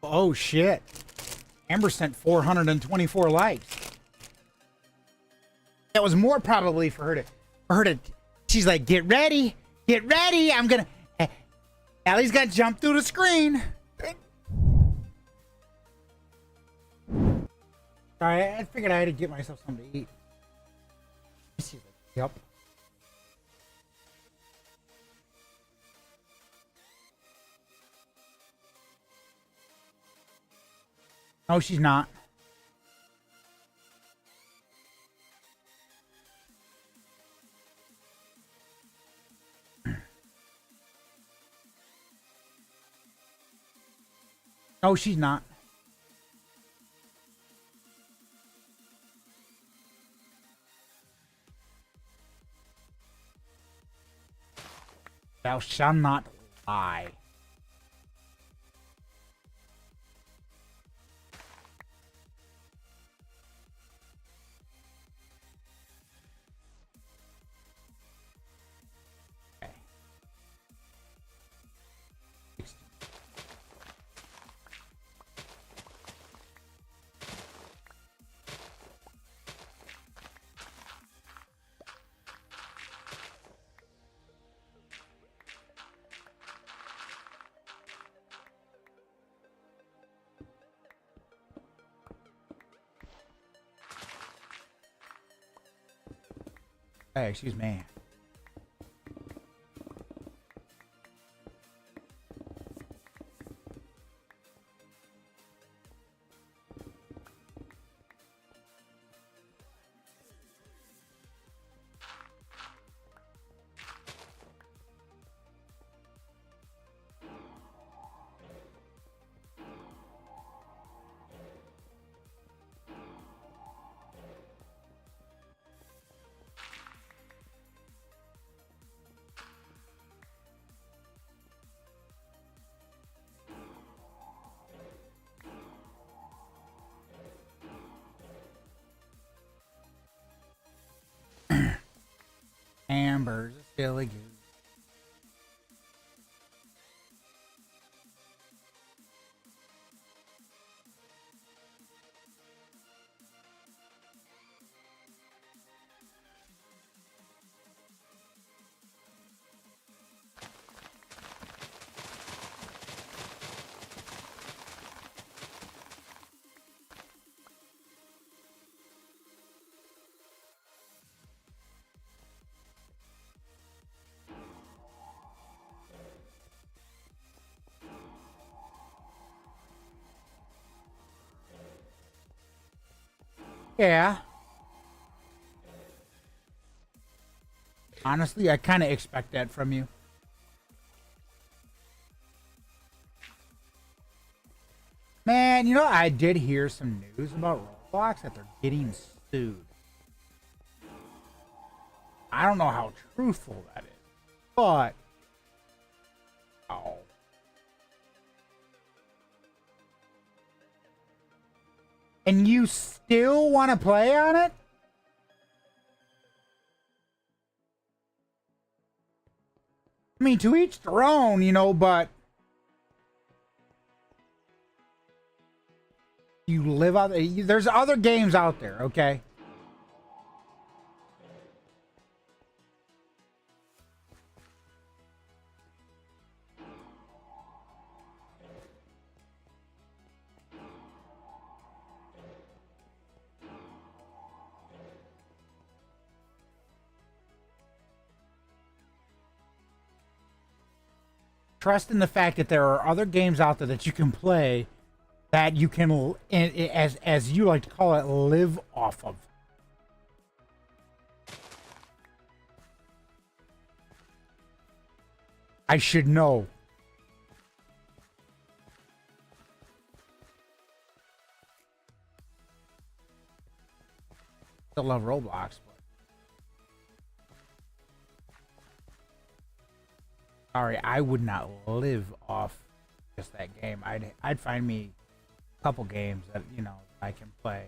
Oh shit. Amber sent 424 likes. That was more probably for her to she's like, get ready, I'm gonna Allie's gonna jump through the screen. Sorry, I figured I had to get myself something to eat. Yep. No, she's not. No, she's not. Thou shalt not lie. Okay. Hey, excuse me. Amber's a silly goose. Yeah. Honestly, I kind of expect that from you. Man, you know, I did hear some news about Roblox that they're getting sued. I don't know how truthful that is, but oh. And you still want to play on it? I mean, to each their own, you know, but you live out there. There's other games out there, okay? Trust in the fact that there are other games out there that you can play that you can, as you like to call it, live off of. I should know. Still love Roblox, but sorry, I would not live off just that game. I'd find me a couple games that, you know, I can play.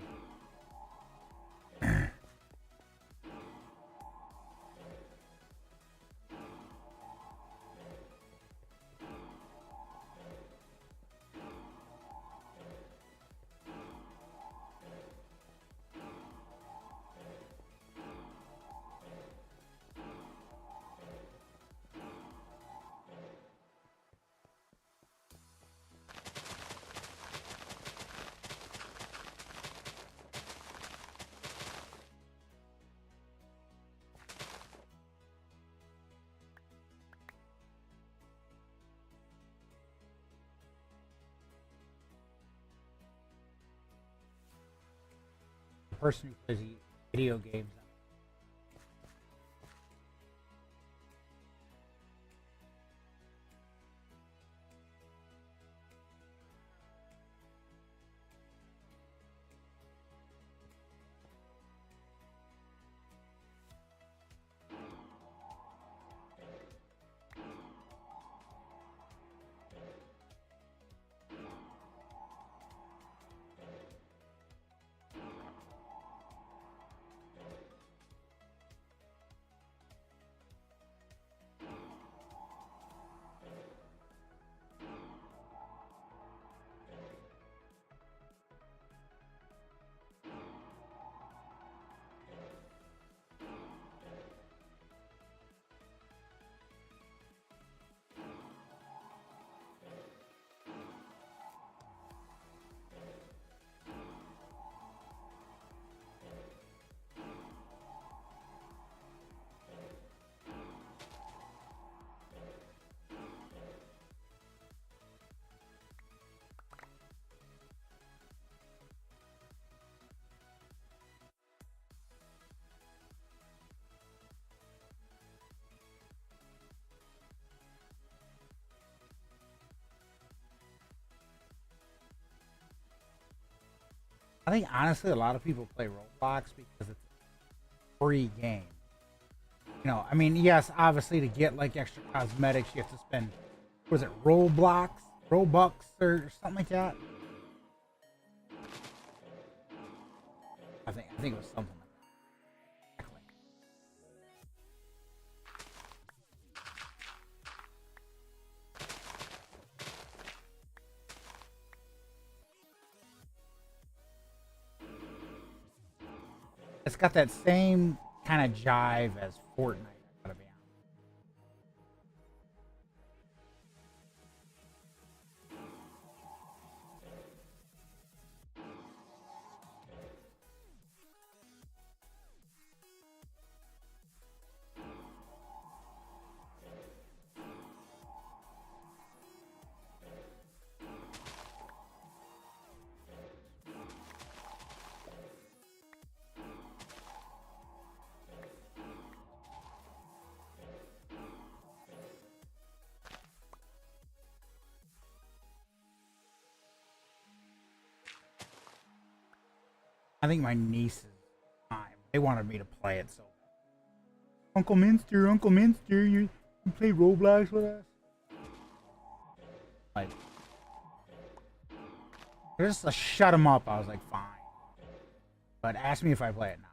person who plays video games. I think honestly, a lot of people play Roblox because it's a free game. You know, I mean, yes, obviously to get like extra cosmetics, you have to spend, was it Roblox, Robux, or something like that? I think it was something like that. It's got that same kind of jive as Fortnite, I gotta be honest. I think my nieces, they wanted me to play it so bad. Uncle Minster, you play Roblox with us? Like, just to shut him up, I was like, fine. But ask me if I play it now.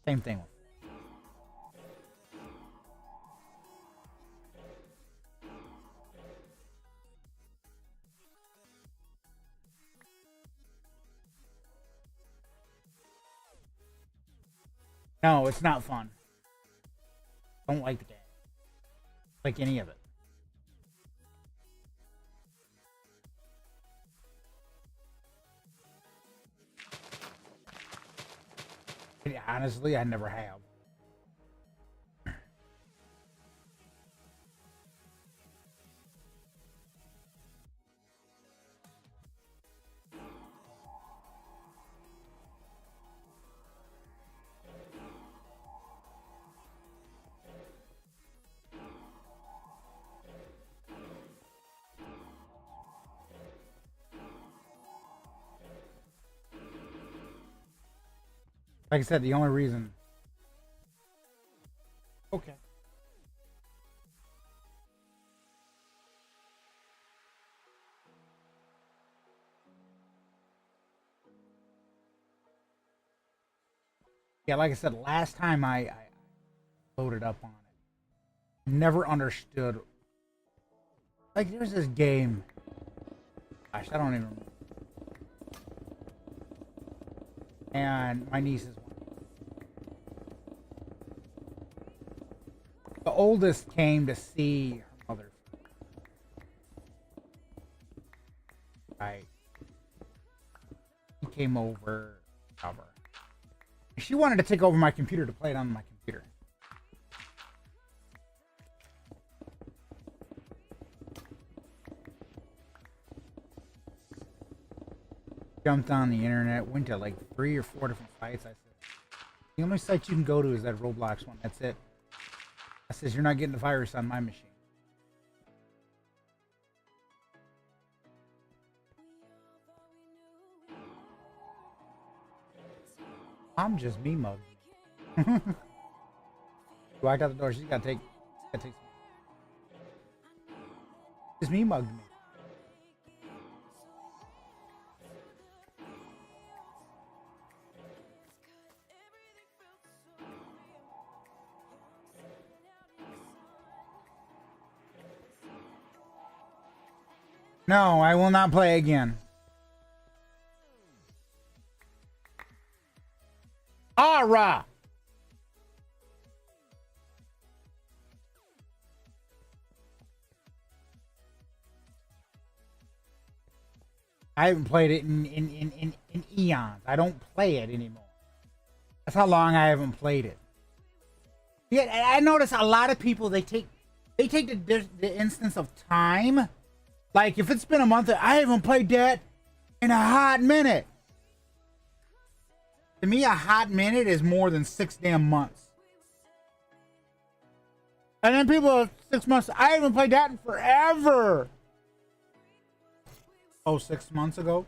Same thing with No, it's not fun. Don't like the game. Like any of it. Honestly, I never have. Like I said, the only reason. Okay. Yeah, like I said, last time I loaded up on it, never understood. Like, there's this game. Gosh, I don't even. And my nieces. The oldest came to see her mother. Right. He came over. Cover. She wanted to take over my computer to play it on my computer. jumped on the internet, went to like 3 or 4 different sites. I said, the only site you can go to is that Roblox one. That's it. I says, you're not getting the virus on my machine. I'm just me mugged. Walked out the door. She's gotta take some. Just me mugged me. No, I will not play again. Ara! I haven't played it in eons. I don't play it anymore. That's how long I haven't played it. Yeah, I notice a lot of people, they take the instance of time. Like, if it's been a month, I haven't played that in a hot minute. To me, a hot minute is more than 6 damn months. And then people are 6 months, I haven't played that in forever. Oh, 6 months ago?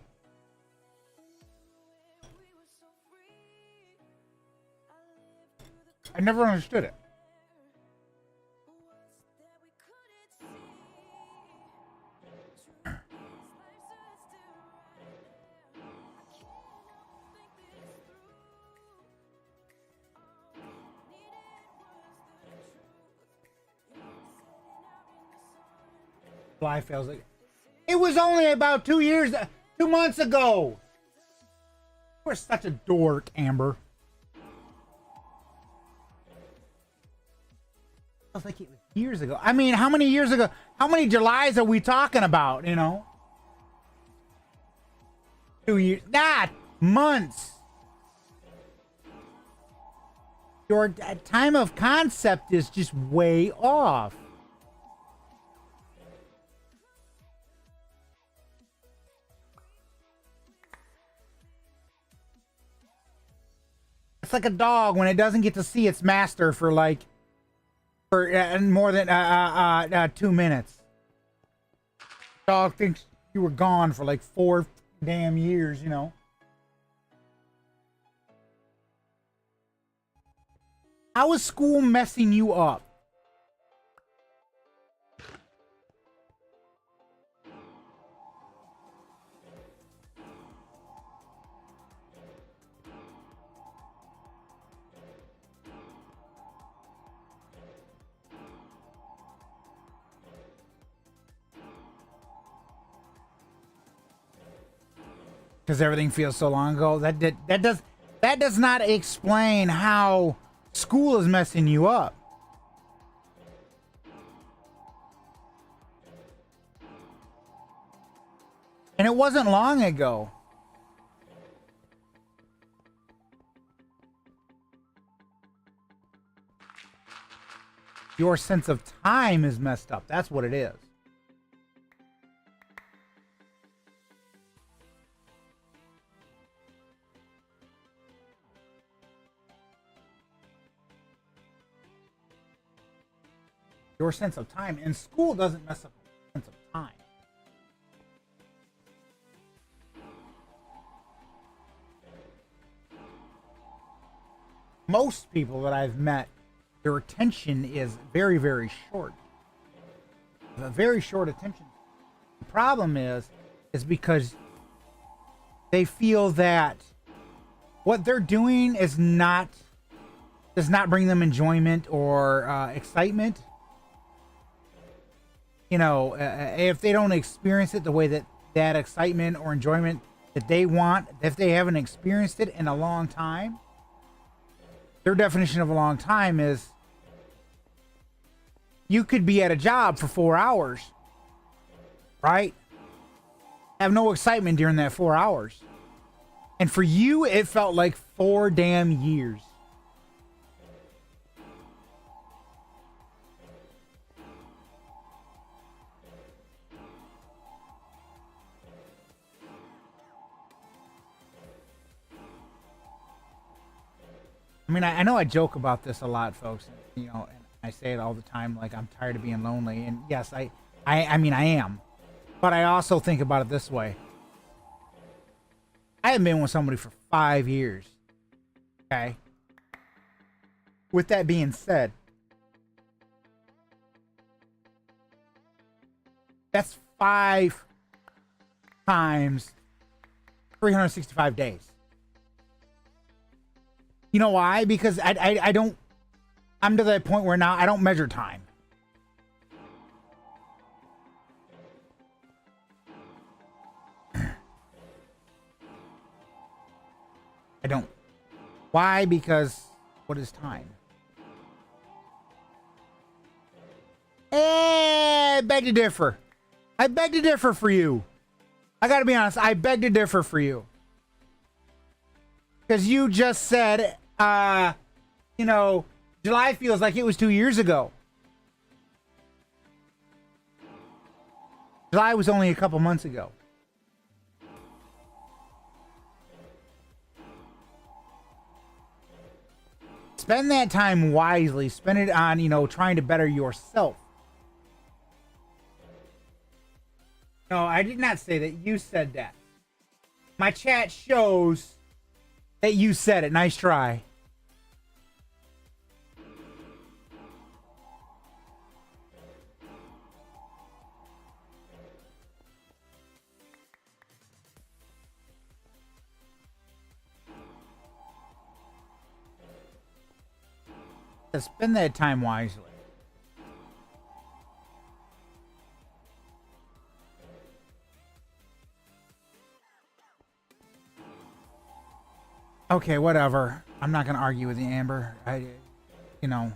I never understood it. Life feels like it was only about 2 months ago. You're such a dork, Amber. Feels like it was years ago. I mean, how many years ago? How many Julys are we talking about? You know, 2 years, not months. Your time of concept is just way off. It's like a dog when it doesn't get to see its master for more than 2 minutes. Dog thinks you were gone for like 4 damn years, you know. How is school messing you up? Because everything feels so long ago. That does not explain how school is messing you up. And it wasn't long ago. Your sense of time is messed up. That's what it is. Your sense of time, and school doesn't mess up your sense of time. Most people that I've met, their attention is very, very short. A very short attention. The problem is because they feel that what they're doing does not bring them enjoyment or excitement. You know, if they don't experience it the way that excitement or enjoyment that they want, if they haven't experienced it in a long time, their definition of a long time is you could be at a job for 4 hours, right? Have no excitement during that 4 hours. And for you, it felt like 4 damn years. I mean, I know I joke about this a lot, folks. You know, and I say it all the time, like I'm tired of being lonely. And yes, I mean, I am. But I also think about it this way. I haven't been with somebody for 5 years. Okay. With that being said, that's 5 times 365 days. You know why? Because I don't, I'm to that point where now I don't measure time. I don't. Why? Because what is time? I beg to differ. I beg to differ for you. I gotta be honest, I beg to differ for you. Because you just said, you know, July feels like it was 2 years ago. July was only a couple months ago. Spend that time wisely. Spend it on, you know, trying to better yourself. No, I did not say that. You said that. My chat shows that you said it. Nice try. Spend that time wisely. Okay, whatever. I'm not gonna argue with you, Amber. You know.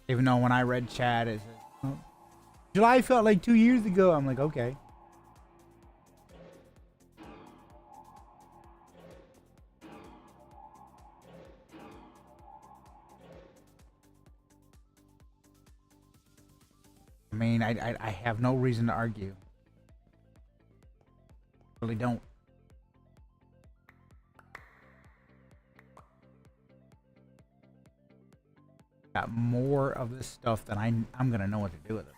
Even though when I read chat, it says, oh, July felt like 2 years ago. I'm like, okay. I mean, I have no reason to argue. Really don't. Got more of this stuff than I'm gonna know what to do with it.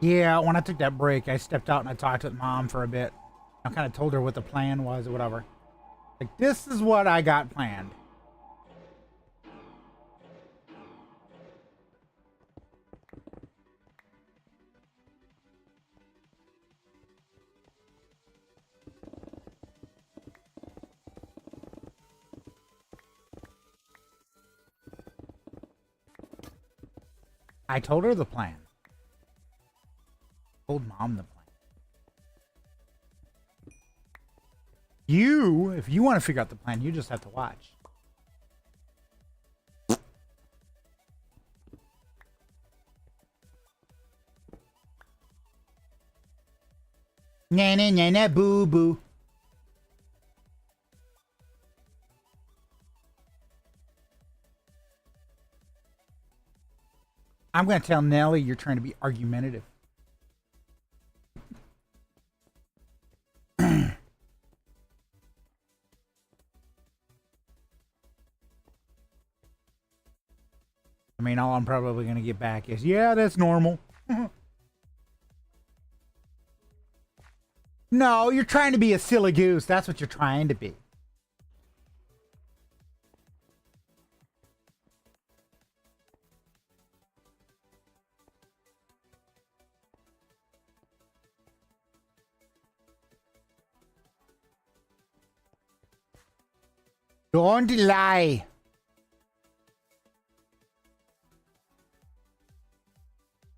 Yeah, when I took that break, I stepped out and I talked with Mom for a bit. I kind of told her what the plan was or whatever. Like, this is what I got planned. I told her the plan. Told Mom the plan. You, if you want to figure out the plan, you just have to watch. Nah, nah, nah, nah, boo, boo. I'm going to tell Nelly you're trying to be argumentative. I mean, all I'm probably going to get back is, yeah, that's normal. No, you're trying to be a silly goose. That's what you're trying to be. Don't lie.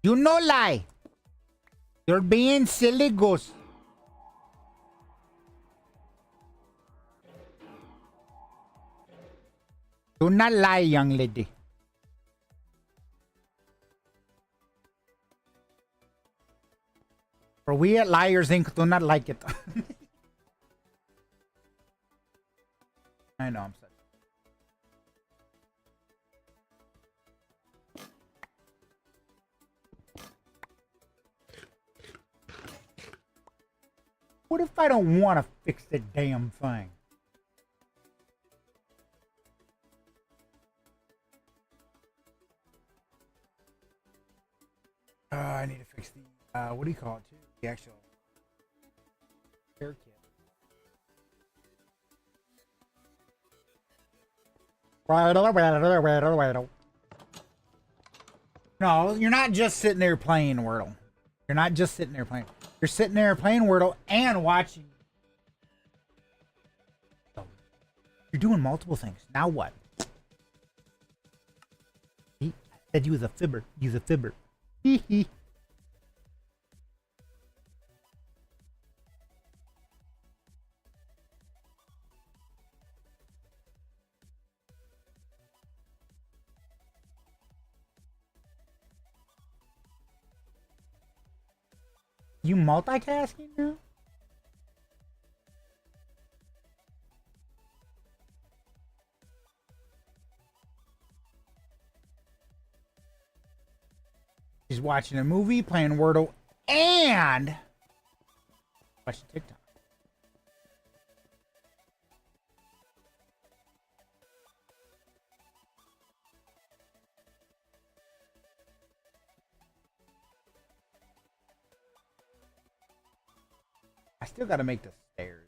You no lie. You're being silly, Goose. Do not lie, young lady. For we at Liars Inc. do not like it. I know, I'm sorry. What if I don't want to fix the damn thing? I need to fix the, what do you call it too? The actual hair kit. No, you're not just sitting there playing Wordle. You're not just sitting there playing. You're sitting there playing Wordle and watching. You're doing multiple things. Now what? I said you was a fibber. You's a fibber. Hee hee. You multitasking now? She's watching a movie, playing Wordle, and watching TikTok. I still got to make the stairs.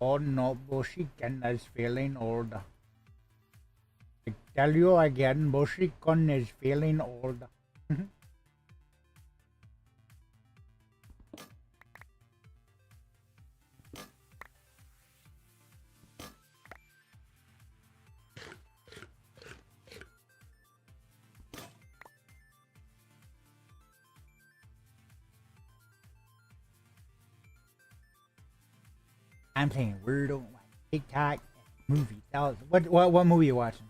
Oh no, Boshikon is feeling old. I tell you again, Boshikon is feeling old. I'm playing Wordle, TikTok, movie. What movie are you watching?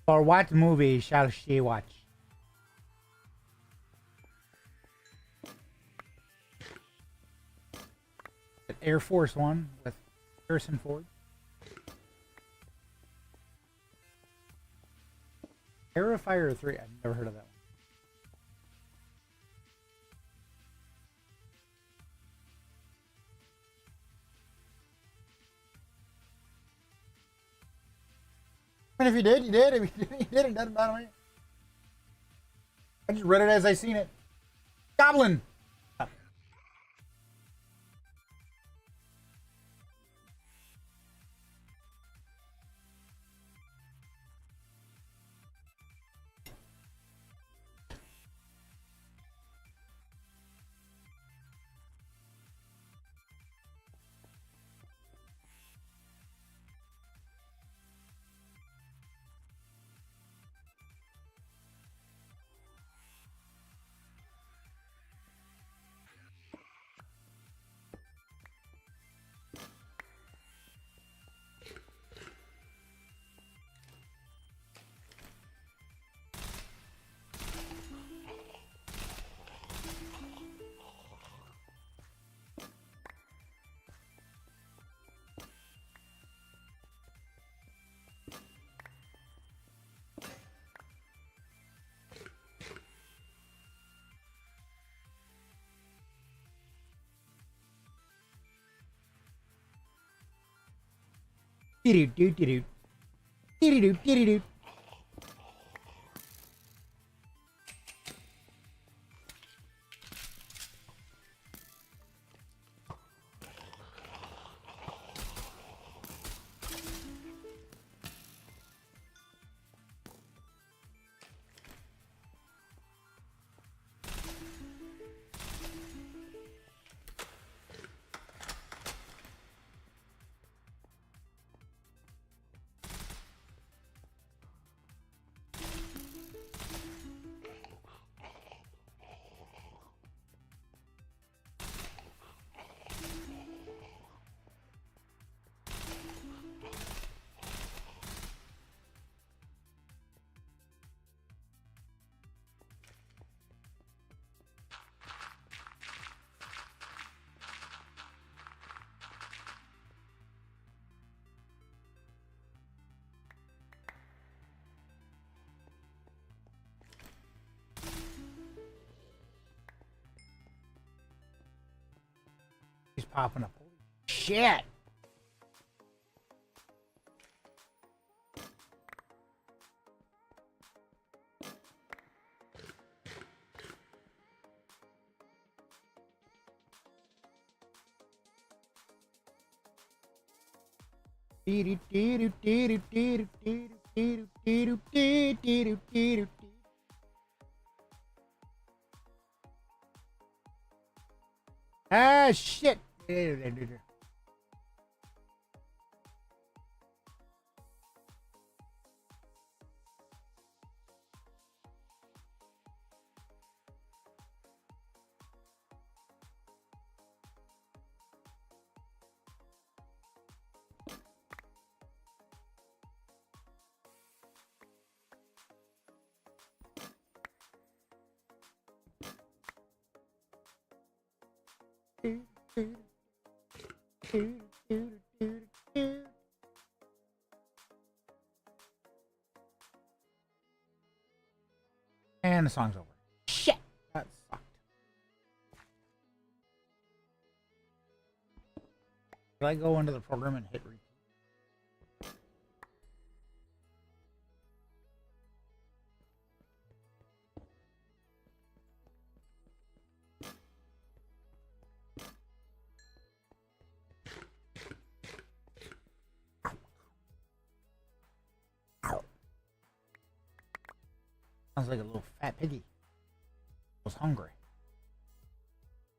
Or what movie shall she watch? Air Force One with Harrison Ford. Terrifier 3. I've never heard of that one. And if you did, you did. If you did, it doesn't matter. I just read it as I seen it. Goblin. Dee-doo-doo-doo-doo. Dee-doo-doo-doo-doo. He's popping up. Holy shit! Ah, shit! And the song's over. Shit! That sucked. Did I go into the program and hit repeat? Sounds like a little fat piggy. I was hungry.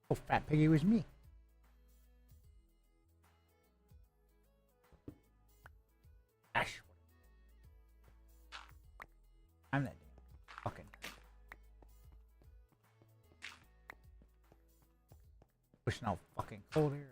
Little fat piggy was me. Ash. I'm that damn fucking. Pushing out fucking cold air.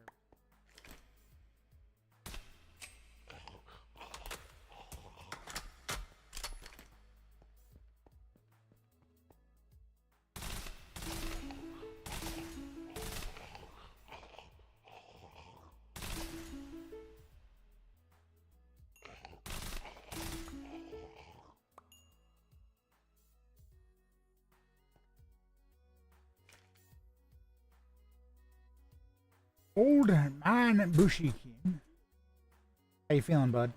Old man Bushikin. How you feeling, bud?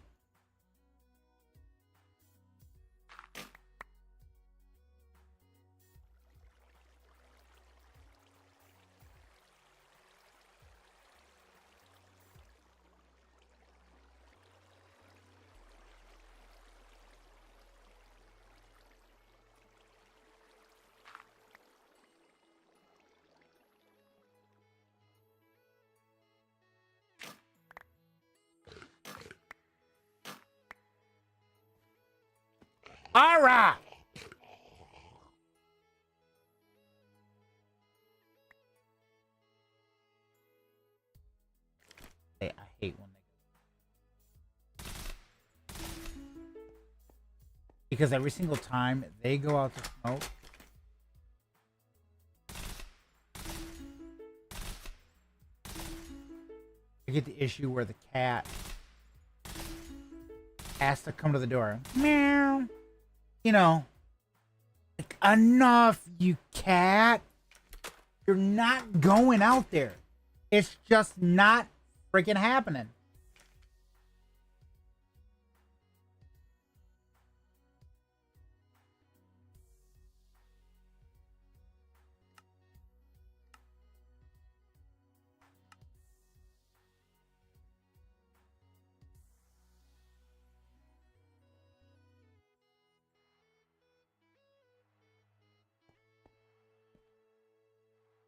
All right. Hey, I hate when they because every single time they go out to smoke, you get the issue where the cat has to come to the door. Meow. You know, like, enough, you cat. You're not going out there. It's just not freaking happening.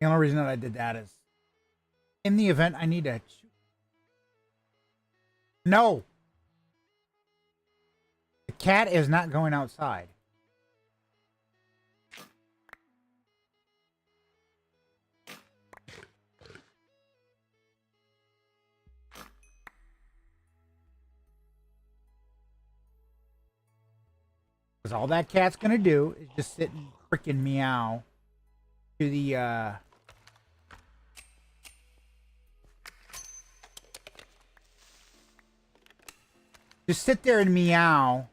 The only reason that I did that is in the event I need to shoot. No. The cat is not going outside. Because all that cat's gonna do is just sit and freaking meow to the just sit there and meow.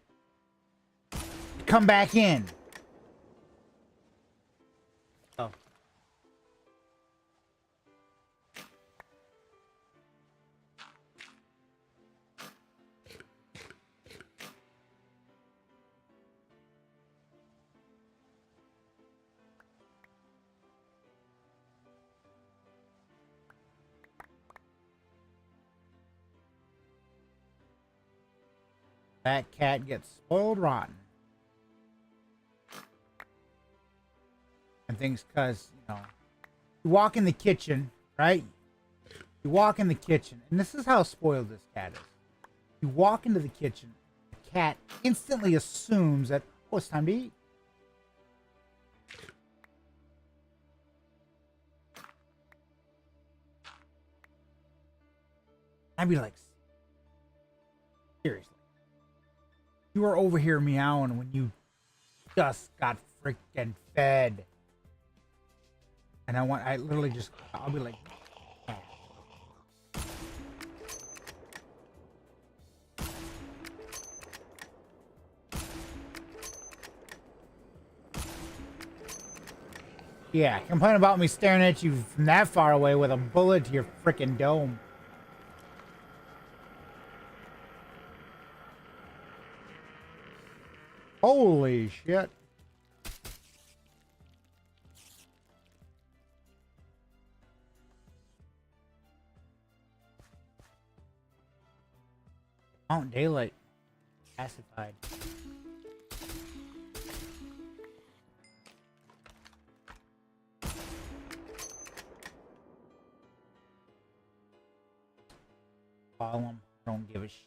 Come back in. Oh. That cat gets spoiled rotten. And things because, you know, you walk in the kitchen, right? You walk in the kitchen, and this is how spoiled this cat is. You walk into the kitchen, the cat instantly assumes that, oh, it's time to eat. I'd be like, seriously. You are over here meowing when you just got freaking fed. And I literally just, I'll be like, oh. Yeah, complain about me staring at you from that far away with a bullet to your freaking dome. Holy shit. Mount Daylight pacified. Follow him. Don't give a shit.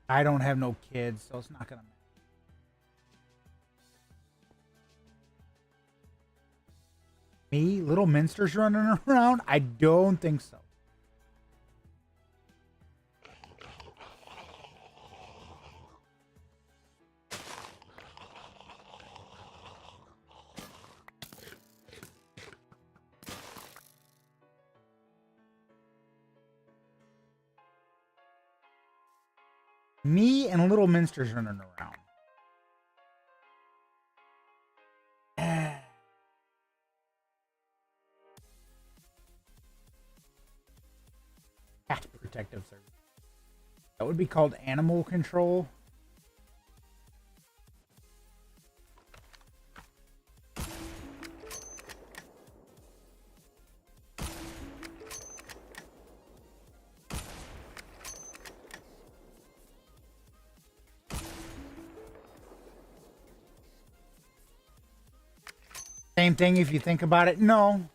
I don't have no kids, so it's not gonna matter. Me, little minsters running around? I don't think so. Me and little minsters running around. Cat protective service. That would be called animal control. Same thing if you think about it. No.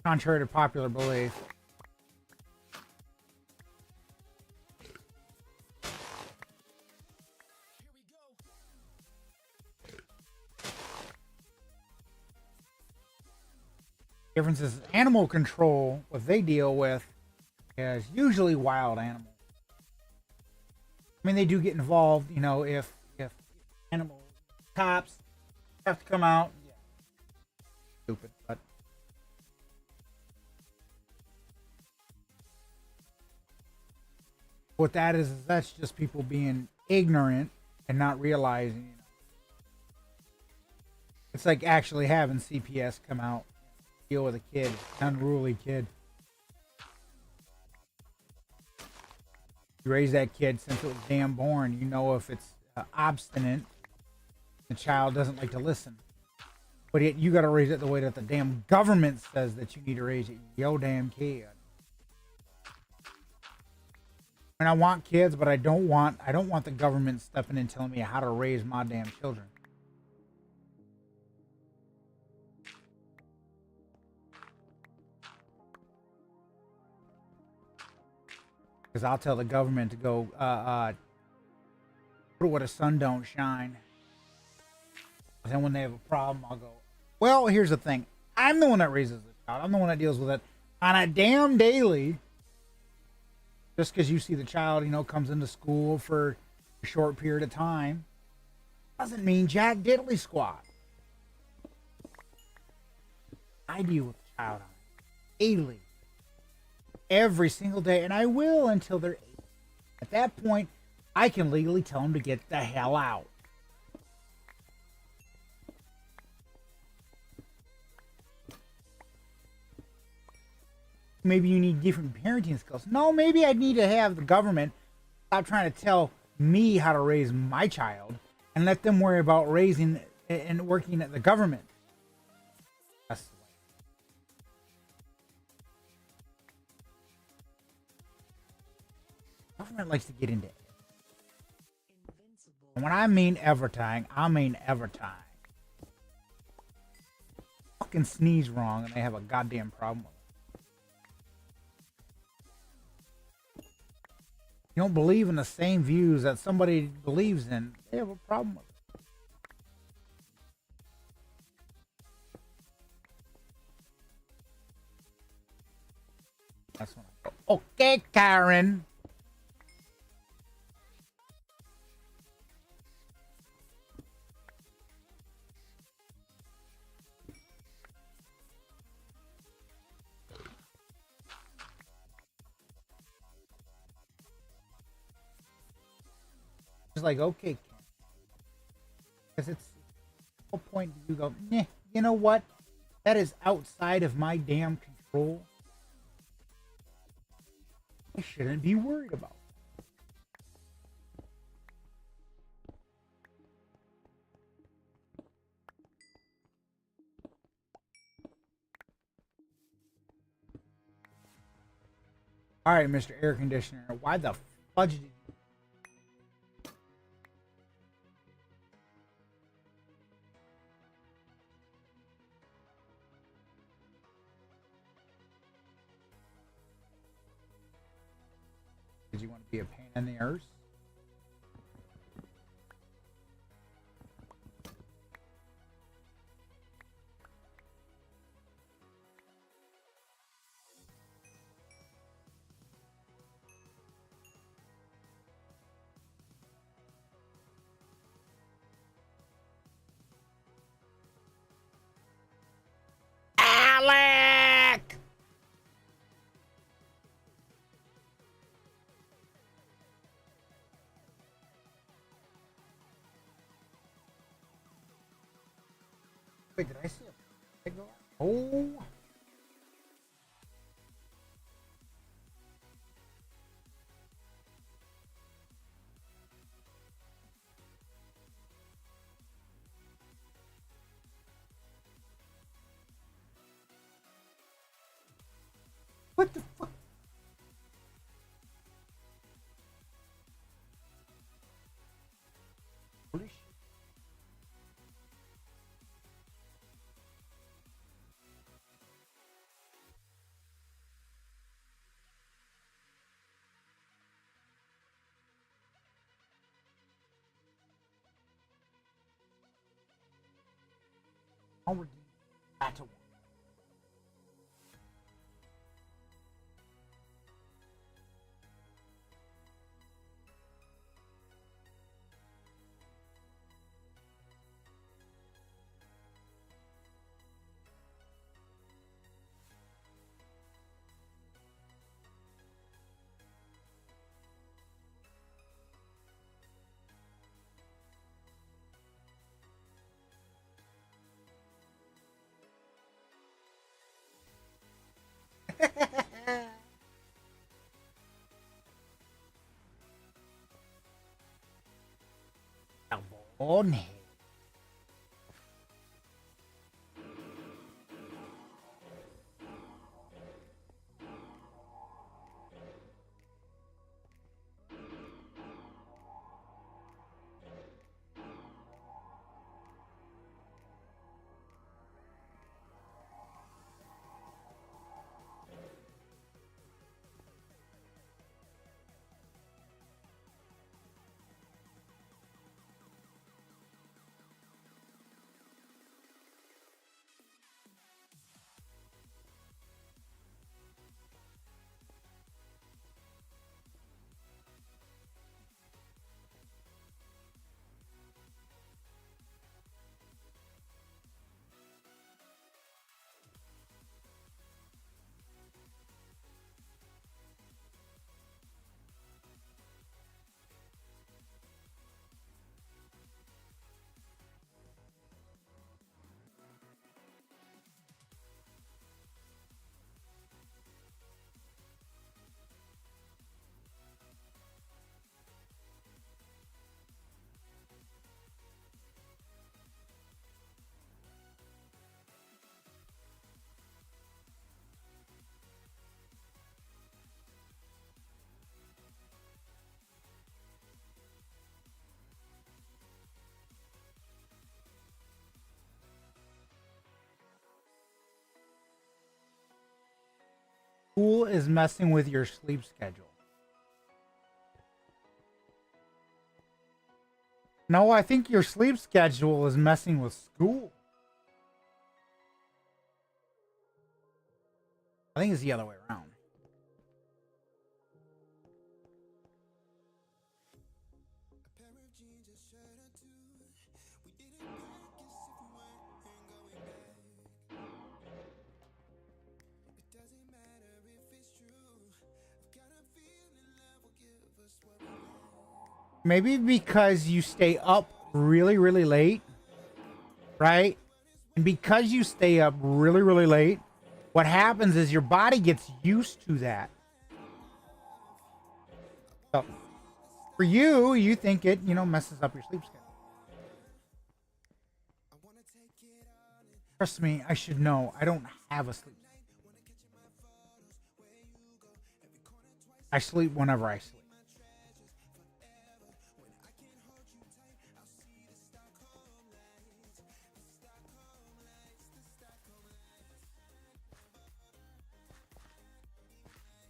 Contrary to popular belief. Difference is animal control, what they deal with is usually wild animals. I mean, they do get involved, you know, if animal cops have to come out. Yeah. Stupid, but what that is that's just people being ignorant and not realizing, you know. It's like actually having CPS come out, deal with a kid, unruly kid. You raise that kid since it was damn born. You know if it's obstinate, the child doesn't like to listen. But yet you got to raise it the way that the damn government says that you need to raise it. Yo, damn kid. And I want kids, but I don't want the government stepping in and telling me how to raise my damn children. Because I'll tell the government to go put it where the sun don't shine. And then when they have a problem, I'll go, well, here's the thing. I'm the one that raises the child. I'm the one that deals with it on a damn daily. Just because you see the child, you know, comes into school for a short period of time, doesn't mean jack diddly squat. I deal with the child on a daily. Every single day, and I will until they're 8. At that point, I can legally tell them to get the hell out. Maybe you need different parenting skills. No, maybe I need to have the government stop trying to tell me how to raise my child and let them worry about raising and working at the government. That's the way. Government likes to get into it. And when I mean everything, I mean everything. Fucking sneeze wrong and they have a goddamn problem with it. You don't believe in the same views that somebody believes in, they have a problem with it. That's when I go, okay, Karen. It's like, okay, because it's what point do you go, nah, you know what? That is outside of my damn control. I shouldn't be worried about it. All right, Mr. Air Conditioner, why the fudge did you? Did you want to be a pain in the arse? Alec! Wait, did I see a go? Oh. What the fuck? Holy shit. I'll redeem that to one. Oh, no. School is messing with your sleep schedule. No, I think your sleep schedule is messing with school. I think it's the other way around. Maybe because you stay up really, really late, right? And because you stay up really, really late, what happens is your body gets used to that. So for you, you think it, messes up your sleep schedule. Trust me, I should know. I don't have a sleep schedule. I sleep whenever I sleep.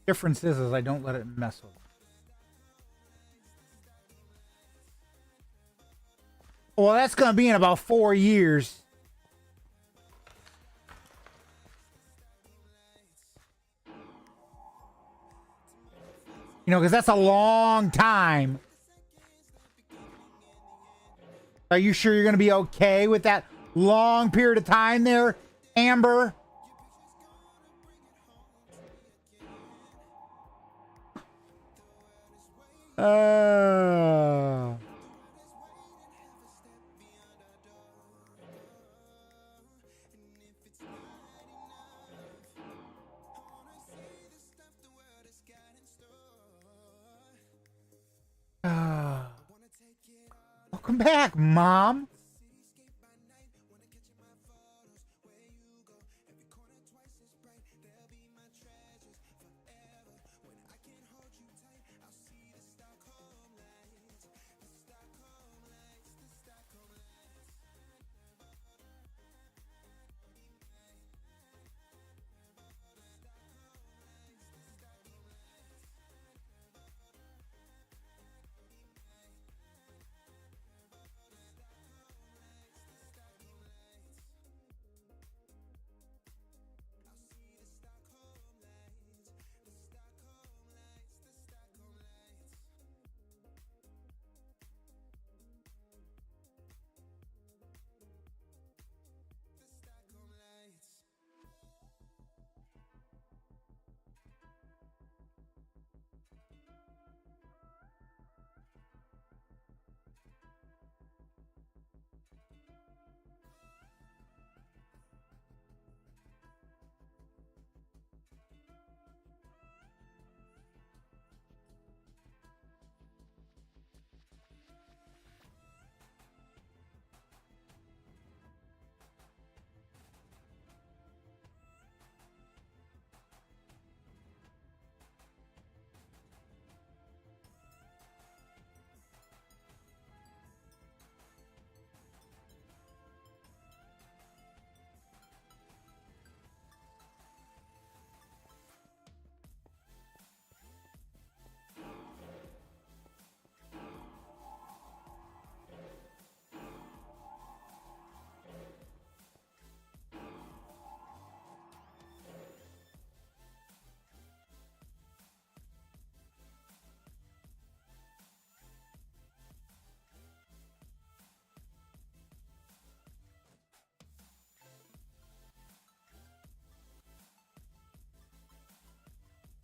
Difference is I don't let it mess with me. Well, that's going to be in about 4 years. Because that's a long time. Are you sure you're going to be okay with that long period of time there, Amber? Welcome back, Mom.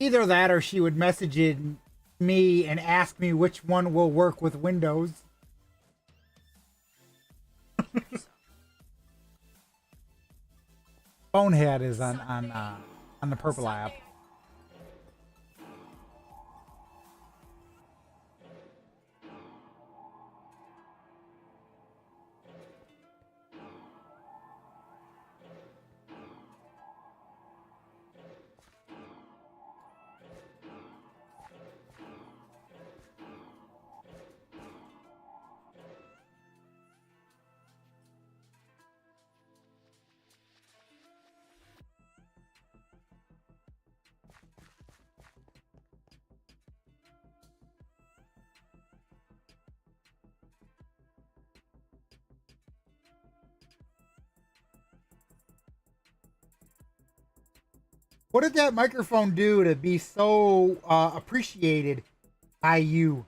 Either that or she would message it me and ask me which one will work with Windows. Bonehead is on the purple app. What did that microphone do to be so appreciated by you?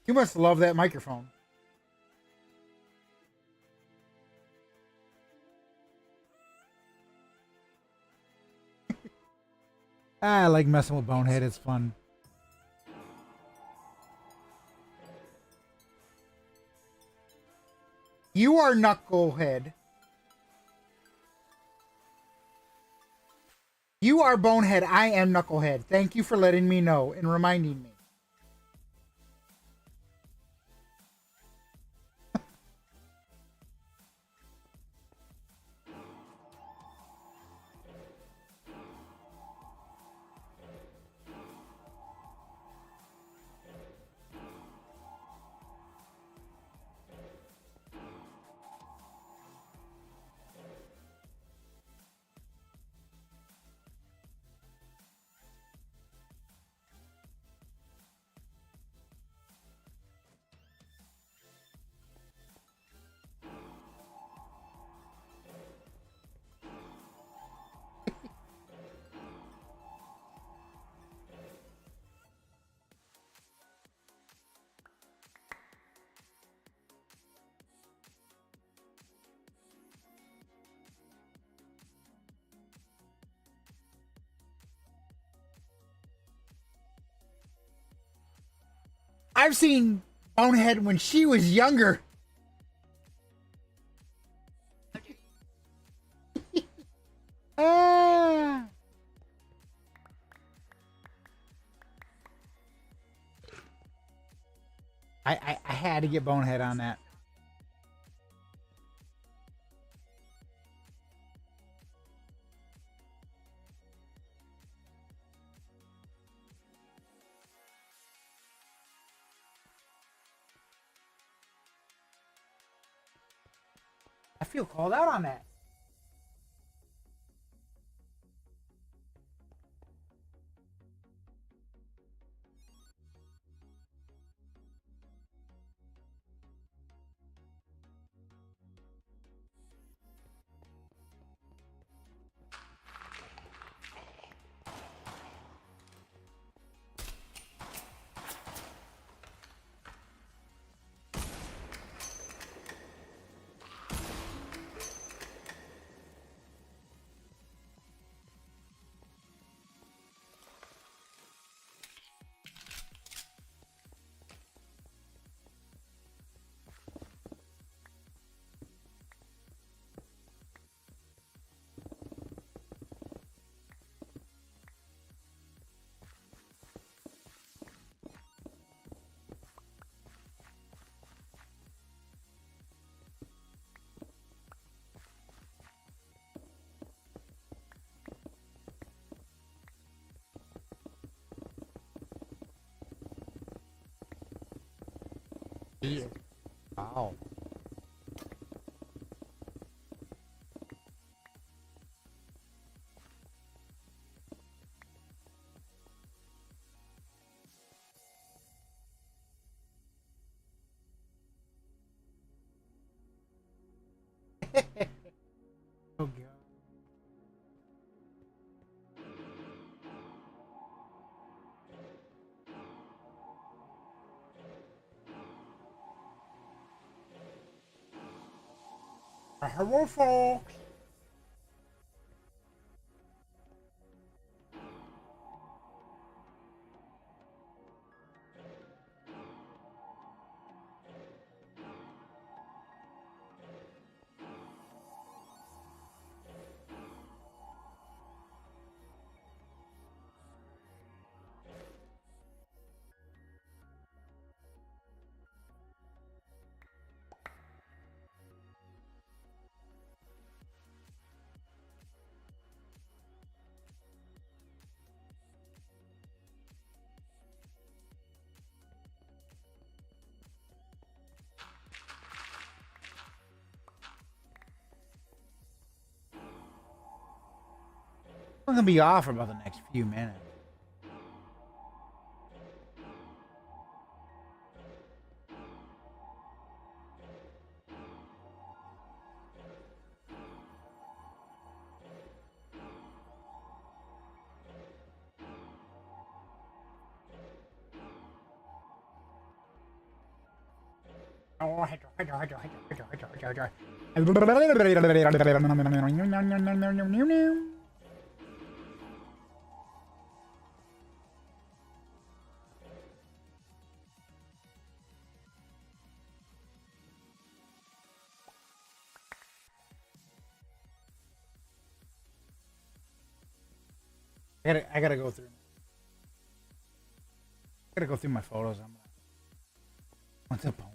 You must love that microphone. I like messing with Bonehead. It's fun. You are Knucklehead. You are Bonehead. I am Knucklehead. Thank you for letting me know and reminding me. I've seen Bonehead when she was younger. Ah. I had to get Bonehead on that. I feel called out on that. Yeah. Wow. Oh god. Hello, folks. We're gonna be off for about the next few minutes. I gotta go through. I gotta go through my photos. What's up, home?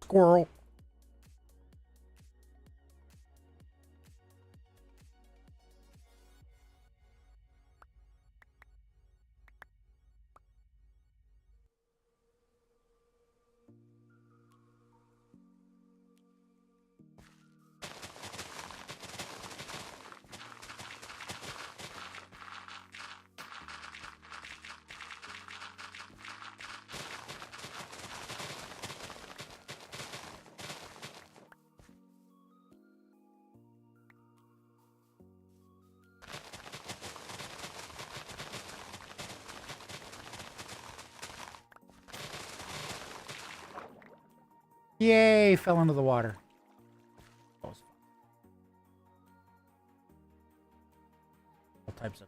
Squirrel. Yay, fell into the water. That was fun. All types of.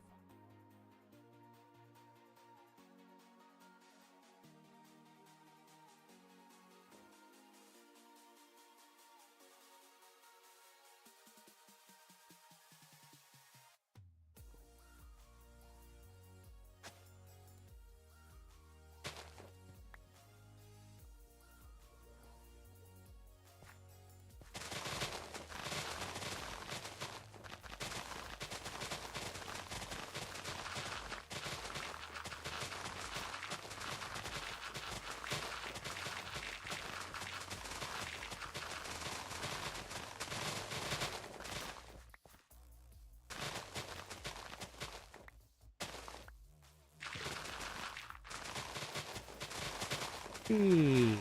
Hey.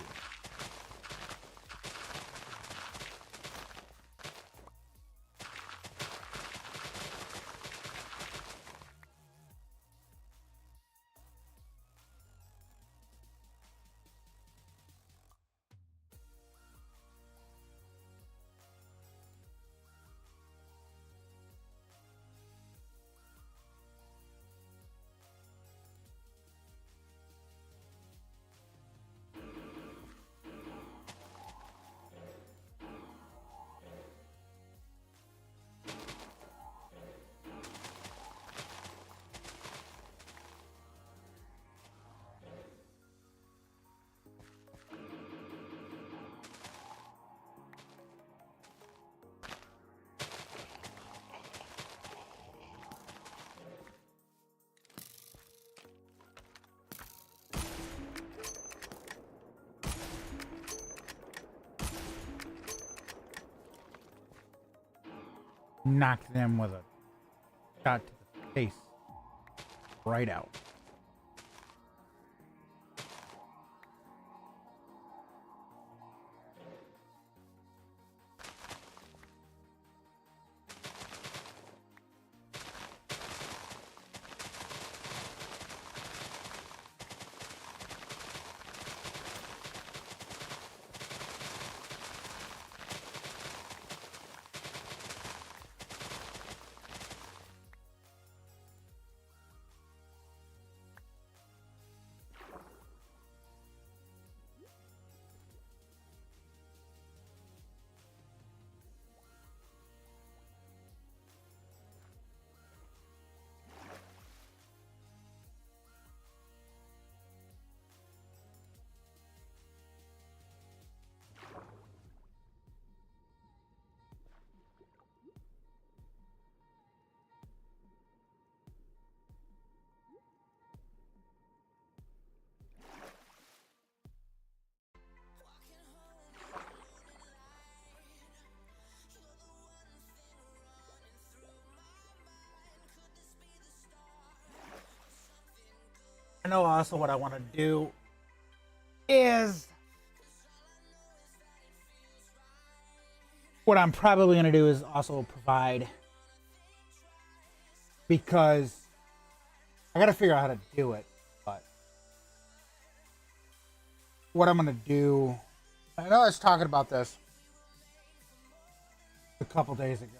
Knocked them with a shot to the face. Right out. I know also what I want to do is what I'm probably going to do is also provide, because I got to figure out how to do it. But what I'm going to do, I know I was talking about this a couple days ago.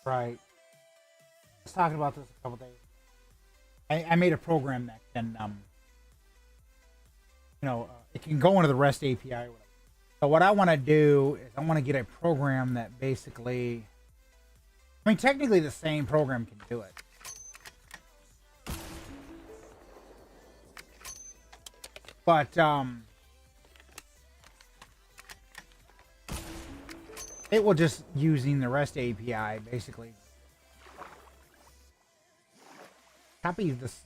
Right. I was talking about this a couple days. I made a program that can, it can go into the REST API or whatever. So what I want to do is I want to get a program that basically, I mean, technically the same program can do it. But, it will just using the REST API basically copy this,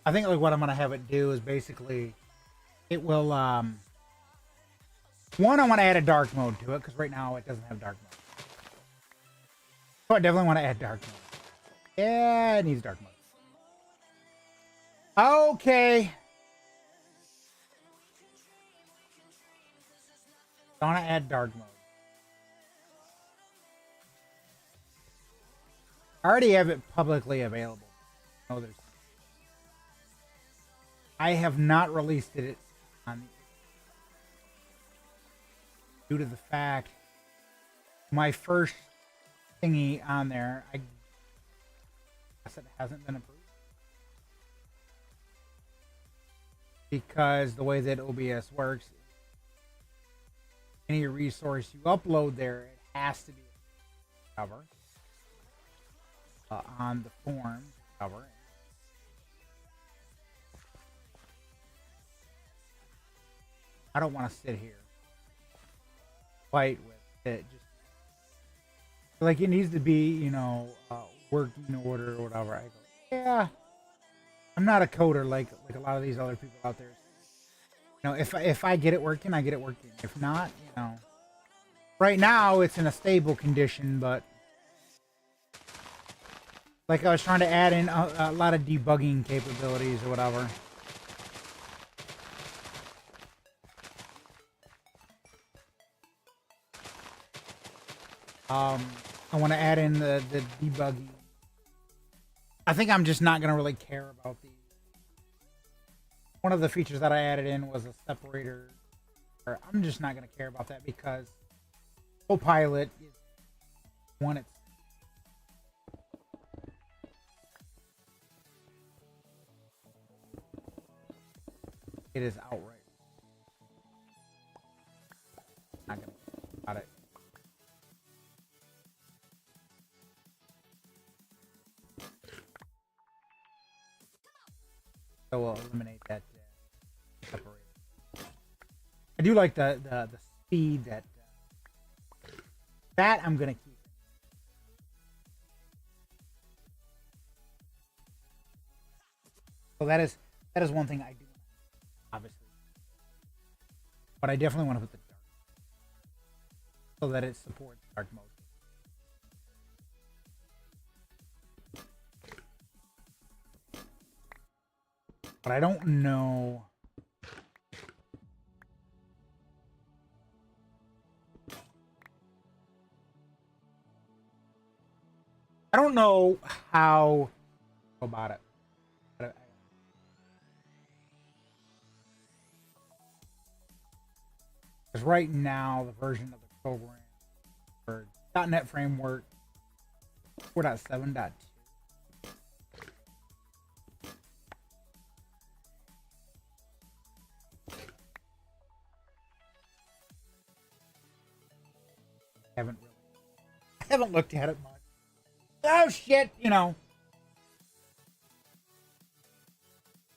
I think like what I'm gonna have it do is basically it will one, I want to add a dark mode to it because right now it doesn't have dark mode. So I definitely want to add dark mode. Yeah, it needs dark mode. Okay. I want to add dark mode. I already have it publicly available. Oh, there's. I have not released it on the, due to the fact my first thingy on there, I guess it hasn't been approved because the way that OBS works, any resource you upload there, it has to be cover on the form cover. I don't want to sit here fight with it. Just like it needs to be, working order or whatever. I go, yeah. I'm not a coder like a lot of these other people out there. If I get it working, I get it working. If not, right now it's in a stable condition, but like I was trying to add in a lot of debugging capabilities or whatever. I want to add in the debugging. I think I'm just not going to really care about the. One of the features that I added in was a separator. I'm just not going to care about that because Copilot is one. It is outright. Not going to care about it. So we'll eliminate that separator. I do like the speed that I'm gonna keep. So that is one thing I do, obviously, but I definitely want to put the dark so that it supports dark mode. But I don't know. I don't know how to go about it. Because right now, the version of the program for .NET Framework 4.7.2. I haven't looked at it much. Oh shit,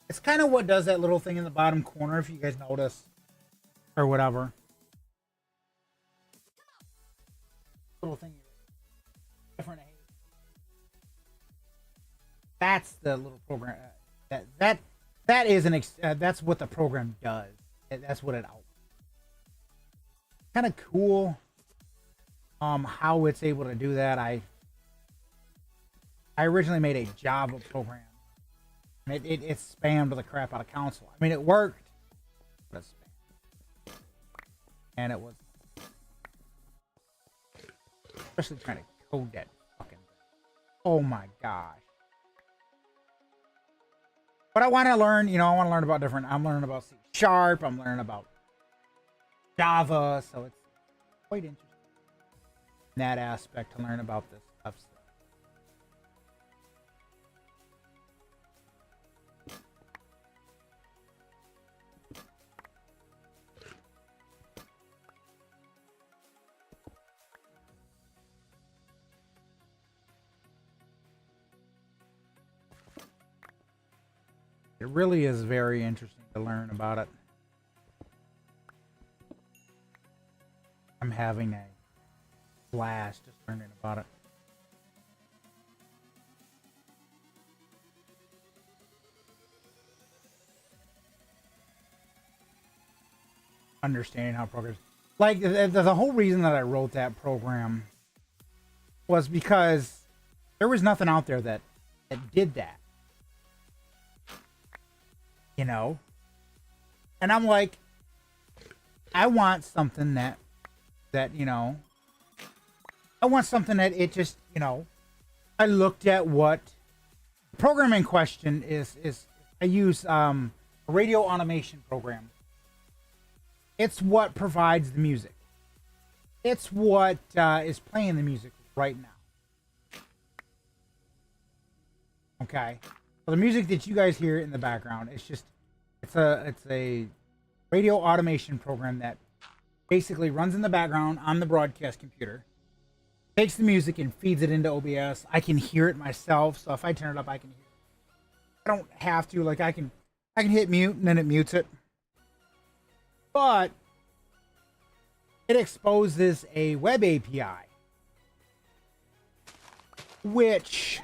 it's That's kind of what does that little thing in the bottom corner, if you guys notice, or whatever. Little thing, different. That's the little program. That is that's what the program does. That's what it out. Kind of cool. How it's able to do that. I originally made a Java program, and it spammed the crap out of console. I mean, it worked, but it spammed, and it was especially trying to code that fucking thing. Oh my gosh. But I want to learn, you know, I want to learn about different, I'm learning about C#, I'm learning about Java, so it's quite interesting in that aspect to learn about this stuff. It really is very interesting to learn about it. I'm having a blast just learning about it. Understanding how programs, like the whole reason that I wrote that program was because there was nothing out there that did that. You know, and I'm like, I want something that you know, I want something that it just, you know, I looked at what the program in question is I use a radio automation program. It's what provides the music. It's what is playing the music right now. Okay. So the music that you guys hear in the background, it's a radio automation program that basically runs in the background on the broadcast computer, takes the music and feeds it into OBS. I can hear it myself, so if I turn it up, I can hear it. I don't have to, like I can hit mute and then it mutes it. But it exposes a web API, which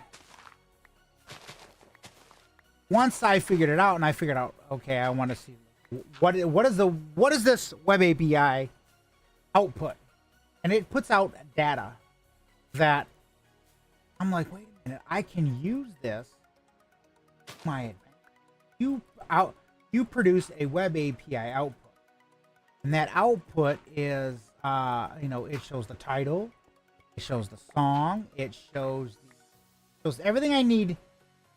once I figured it out, and I figured out, okay, I want to see what is this web API output, and it puts out data that I'm like, wait a minute, I can use this to my advantage. You produce a web API output, and that output is you know, it shows the title, it shows the song, it shows everything I need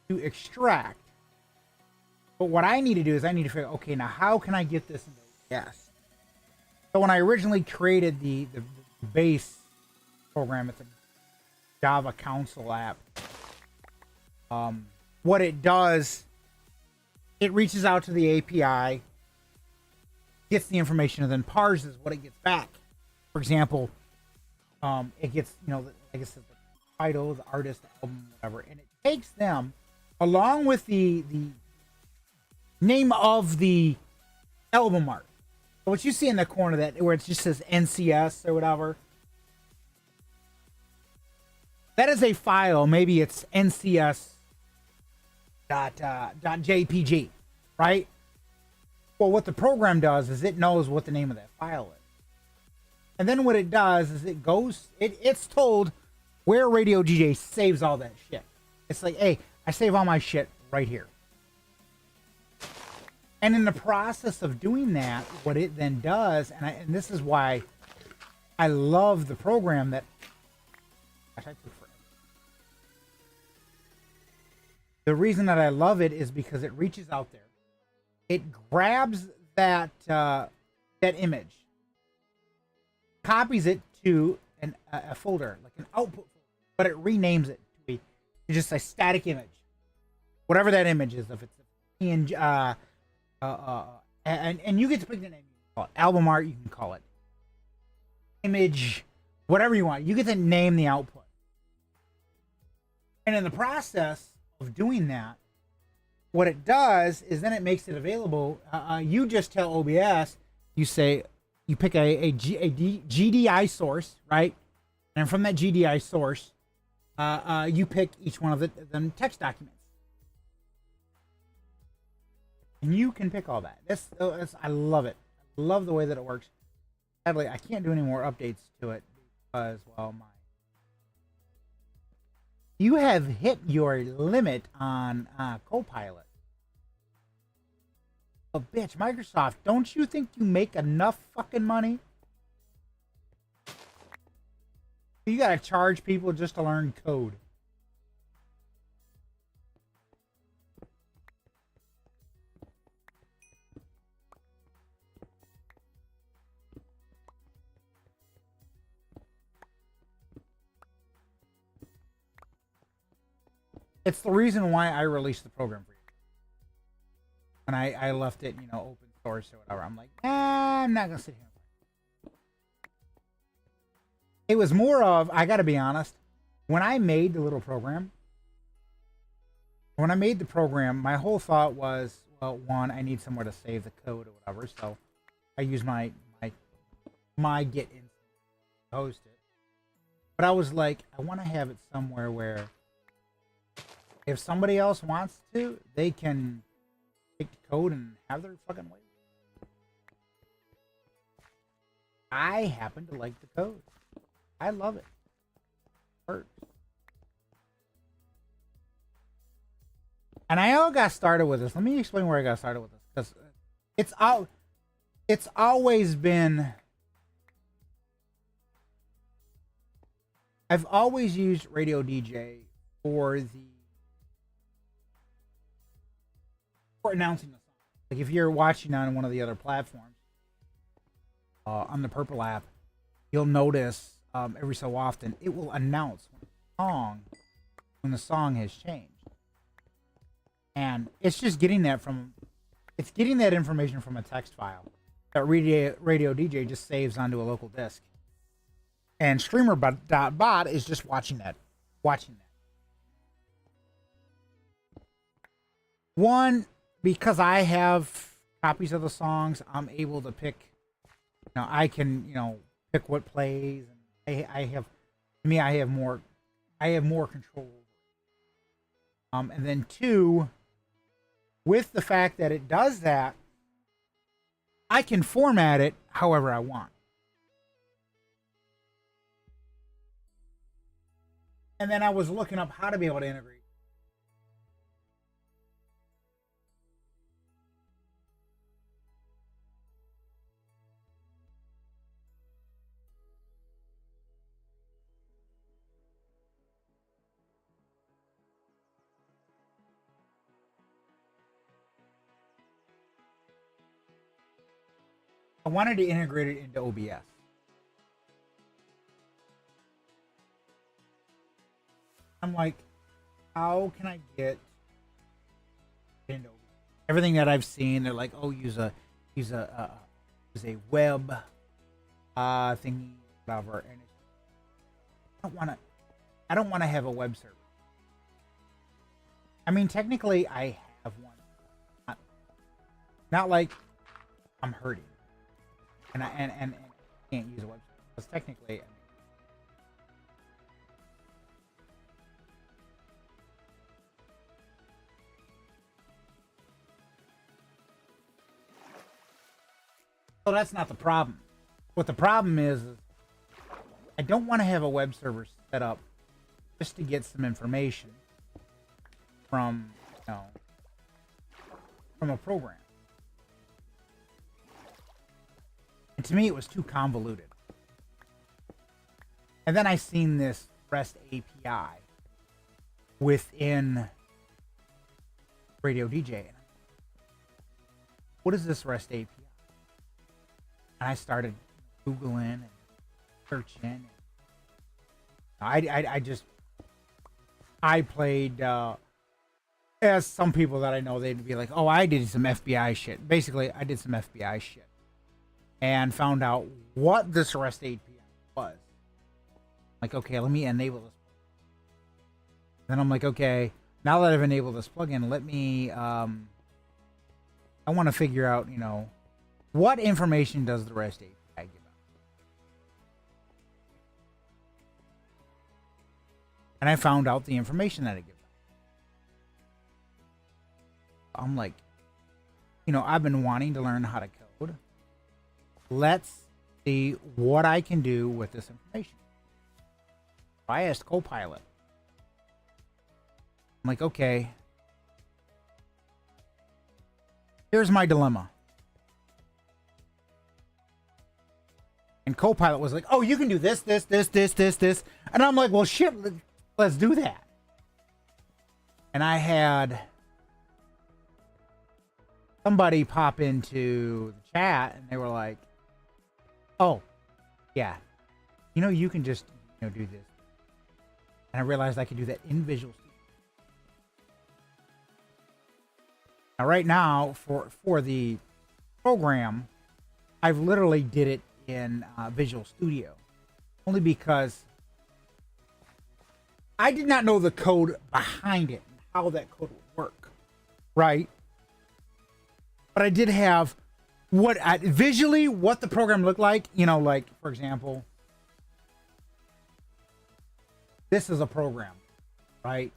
to extract. But what I need to do is I need to figure, okay, now how can I get this into OBS? So when I originally created the base program, it's a Java console app. What it does, it reaches out to the API, gets the information, and then parses what it gets back. For example, it gets, you know, like I said, the title, the artist, the album, whatever, and it takes them along with the name of the album art. So what you see in the corner that where it just says NCS or whatever, that is a file. Maybe it's NCS .jpg, right? Well, what the program does is it knows what the name of that file is, and then what it does is it's told where Radio DJ saves all that shit. It's like, hey, I save all my shit right here. And in the process of doing that, what it then does, and this is why I love the program that, gosh, I took forever. The reason that I love it is because it reaches out there, it grabs that image, copies it to a folder, like an output folder, but it renames it to just a static image, whatever that image is. If it's a PNG, and you get to pick the name. You can call it album art. You can call it image, whatever you want. You get to name the output. And in the process of doing that, what it does is then it makes it available. You just tell OBS, you say, you pick a GDI source, right? And from that GDI source, you pick each one of the text documents. And you can pick all that. I love it. I love the way that it works. Sadly, I can't do any more updates to it because, well, you have hit your limit on Copilot. Oh, bitch, Microsoft, don't you think you make enough fucking money? You gotta charge people just to learn code. It's the reason why I released the program for you. And I left it, open source or whatever. I'm like, I'm not gonna sit here. It was more of, I gotta be honest, when I made the little program, my whole thought was, well, one, I need somewhere to save the code or whatever, so I use my Git instance to host it. But I was like, I want to have it somewhere where if somebody else wants to, they can take the code and have their fucking way. I happen to like the code. I love it. It works. And I all got started with this. Let me explain where I got started with this, because it's always been. I've always used Radio DJ for announcing the song. Like if you're watching on one of the other platforms, on the Purple app, you'll notice every so often it will announce when the song has changed. And it's just getting that information from a text file that Radio DJ just saves onto a local disk. And Streamer.bot is just watching that. One, because I have copies of the songs, I'm able to pick, I can, pick what plays. And I have more control. And then two, with the fact that it does that, I can format it however I want. And then I was looking up how to be able to integrate. I wanted to integrate it into OBS. I'm like, how can I get into OBS? Everything that I've seen, they're like, oh, use a web thingy, whatever. And I don't want to have a web server. I mean, technically, I have one. Not like I'm hurting. And I can't use a website because technically, so that's not the problem. What the problem is I don't want to have a web server set up just to get some information from from a program. And to me, it was too convoluted. And then I seen this REST API within Radio DJ. What is this REST API? And I started Googling and searching. I played, as some people that I know, they'd be like, oh, I did some FBI shit. Basically, I did some FBI shit. And found out what this REST API was. Like, okay, let me enable this. Then I'm like, okay, now that I've enabled this plugin, let me, I want to figure out, you know, what information does the REST API give out? And I found out the information that it gives out. I'm like, you know, I've been wanting to learn how to code. Let's see what I can do with this information. I asked Copilot. I'm like, okay, here's my dilemma. And Copilot was like, oh, you can do this. And I'm like, well, shit, let's do that. And I had somebody pop into the chat and they were like, oh, yeah, you know, you can just, you know, do this. And I realized I could do that in Visual Studio. Now, right now, for the program, I've literally did it in Visual Studio. Only because I did not know the code behind it and how that code would work. Right? But I did have visually what the program looked like. You know, like, for example, this is a program, right?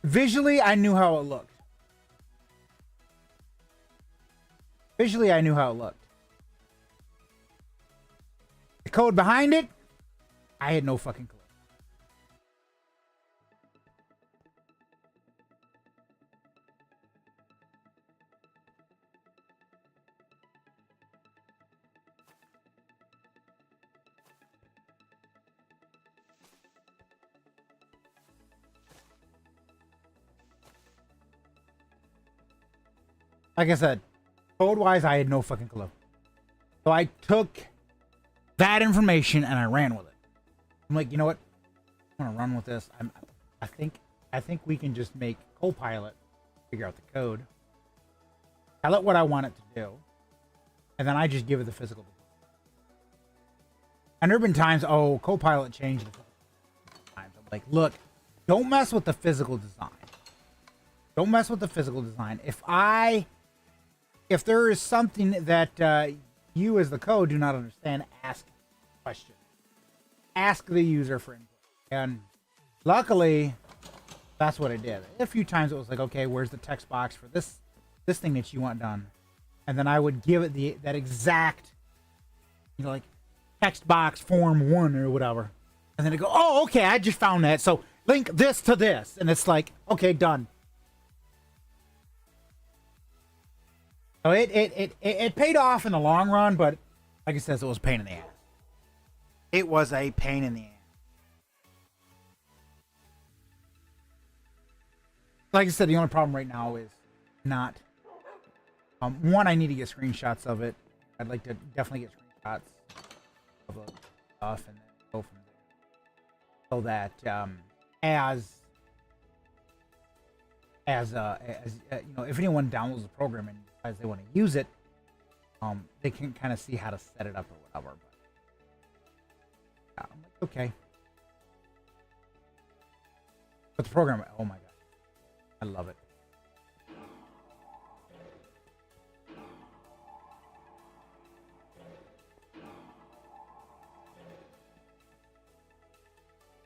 Visually, I knew how it looked. Visually, I knew how it looked. The code behind it, I had no fucking clue. Like I said, code-wise, I had no fucking clue. So I took that information and I ran with it. I'm like, you know what? I'm gonna run with this. I think we can just make Copilot figure out the code. Tell it what I want it to do, and then I just give it the physical design. And there have been times, oh, Copilot changed the times. I'm like, look, don't mess with the physical design. Don't mess with the physical design. If there is something that you as the code do not understand, ask questions. Ask the user for input. And luckily, that's what it did. A few times it was like, okay, where's the text box for this thing that you want done? And then I would give it that exact, you know, like text box form 1 or whatever. And then it go, oh, okay, I just found that. So link this to this. And it's like, okay, done. So it paid off in the long run, but like I said, it was a pain in the ass. It was a pain in the ass. Like I said, the only problem right now is not. One, I need to get screenshots of it. I'd like to definitely get screenshots of the stuff and then go from there, so that as you know, if anyone downloads the program and decides they want to use it, they can kind of see how to set it up or whatever. But, yeah, I'm like, okay. But the program, oh my god, I love it.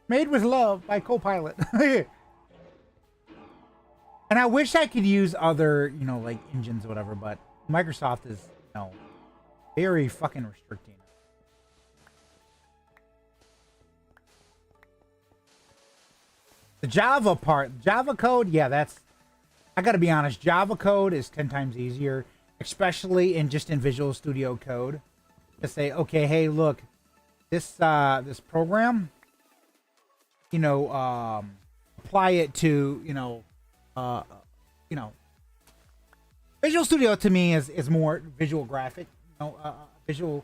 Made with love by Copilot. And I wish I could use other, you know, like engines or whatever, but Microsoft is, you know, very fucking restricting. The Java part, Java code, yeah, that's, I gotta be honest, Java code is 10 times easier, especially in Visual Studio Code, to say, okay, hey, look, this program, you know, apply it to, you know, Visual Studio to me is more visual graphic, you know, visual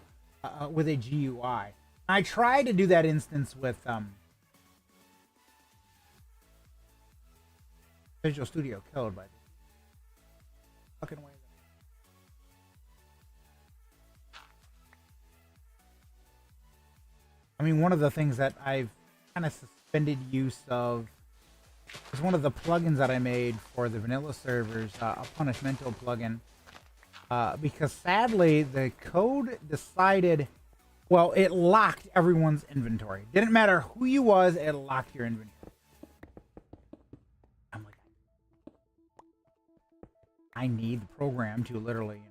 with a GUI. I tried to do that instance with Visual Studio Code, but fucking way. I mean, one of the things that I've kind of suspended use of It's one of the plugins that I made for the vanilla servers, a punishmental plugin. Because sadly, the code decided, well, it locked everyone's inventory. Didn't matter who you was, it locked your inventory. I'm like, I need the program to literally, you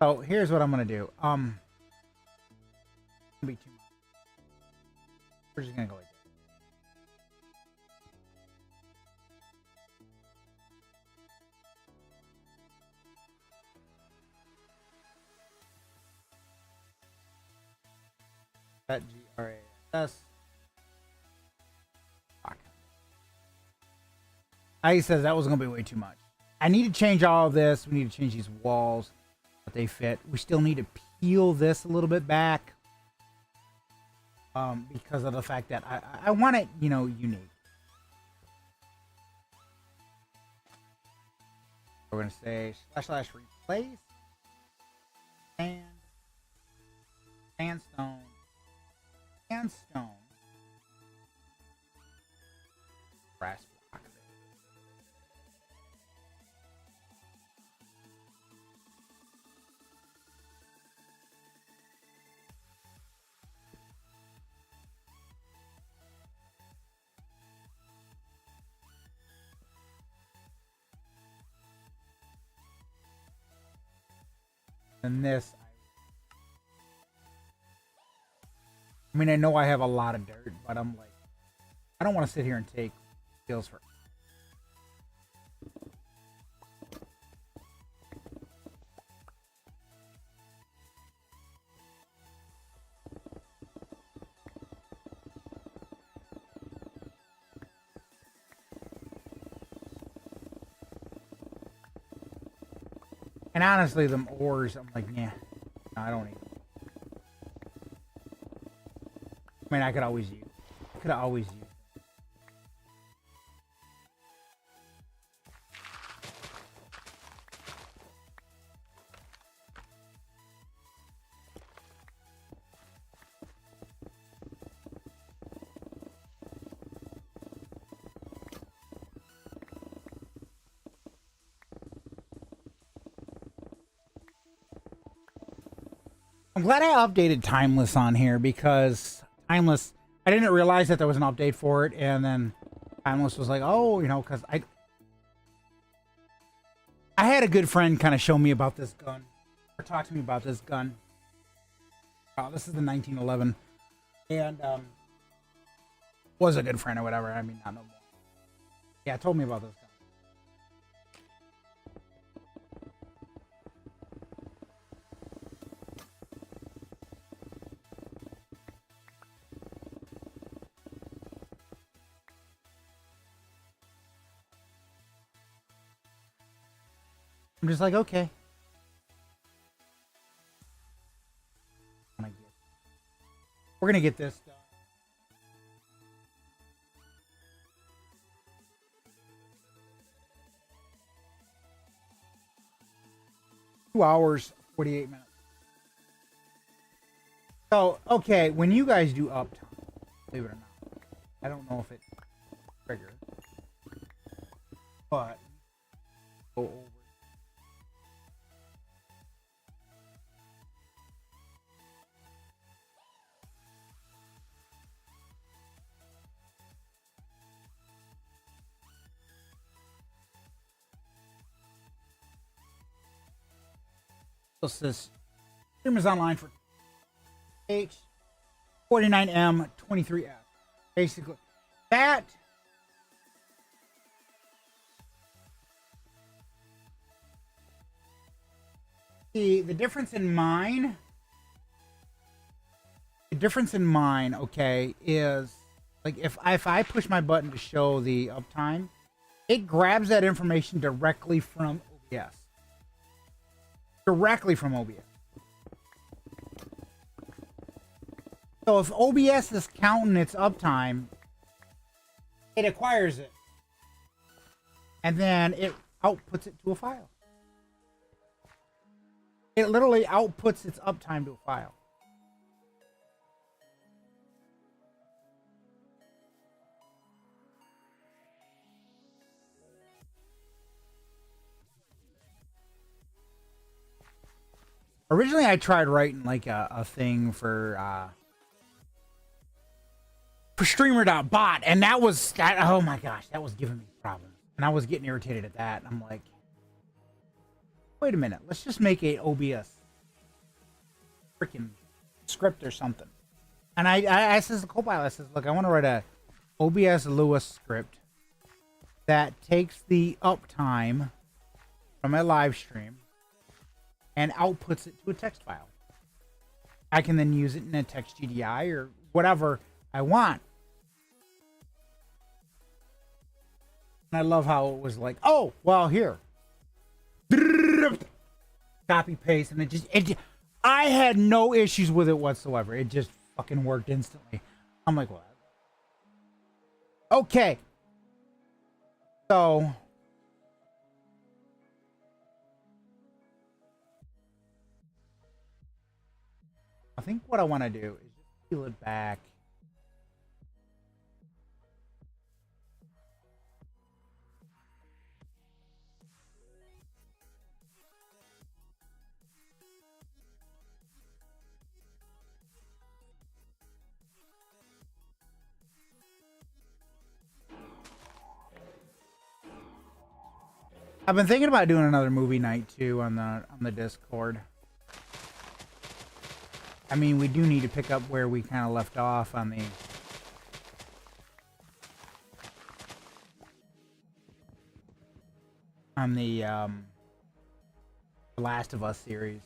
know. So here's what I'm gonna do. Gonna be too much. We're just gonna go like that. GRAS. Fuck. He says that was gonna be way too much. I need to change all of this. We need to change these walls, but they fit. We still need to peel this a little bit back. Because of the fact that I want it, you know, unique. We're gonna say / replace sandstone brass block. And this, I mean, I know I have a lot of dirt, but I'm like, I don't want to sit here and take skills for. And honestly, them ores, I'm like, yeah, no, I don't need them. I mean, I could always use. Could have always used. I'm glad I updated Timeless on here because Timeless, I didn't realize that there was an update for it, and then Timeless was like, oh, you know, because I had a good friend kind of show me about this gun, or talk to me about this gun. This is the 1911, and was a good friend or whatever. I mean, not no more. Yeah, told me about this gun. I'm just like, okay. We're gonna get this done. Two hours, 48 minutes. So, okay, when you guys do uptime, believe it or not, I don't know if it trigger, but go over. This stream is online for H49M23F. Basically, that the difference in mine. The difference in mine, okay, is like if I push my button to show the uptime, it grabs that information directly from OBS. Directly from OBS. So if OBS is counting its uptime, it acquires it. And then it outputs it to a file. It literally outputs its uptime to a file. Originally, I tried writing like a thing for streamer.bot, and that was that. Oh my gosh, that was giving me problems, and I was getting irritated at that. I'm like, wait a minute, let's just make a OBS freaking script or something. And I says the co-pilot, I says, look, I want to write a OBS Lewis script that takes the uptime from a live stream and outputs it to a text file. I can then use it in a text GDI or whatever I want. And I love how it was like, oh, well, here. Copy paste, and I had no issues with it whatsoever. It just fucking worked instantly. I'm like, what? Okay. So I think what I want to do is just peel it back. I've been thinking about doing another movie night too on the Discord. I mean, we do need to pick up where we kind of left off on the Last of Us series.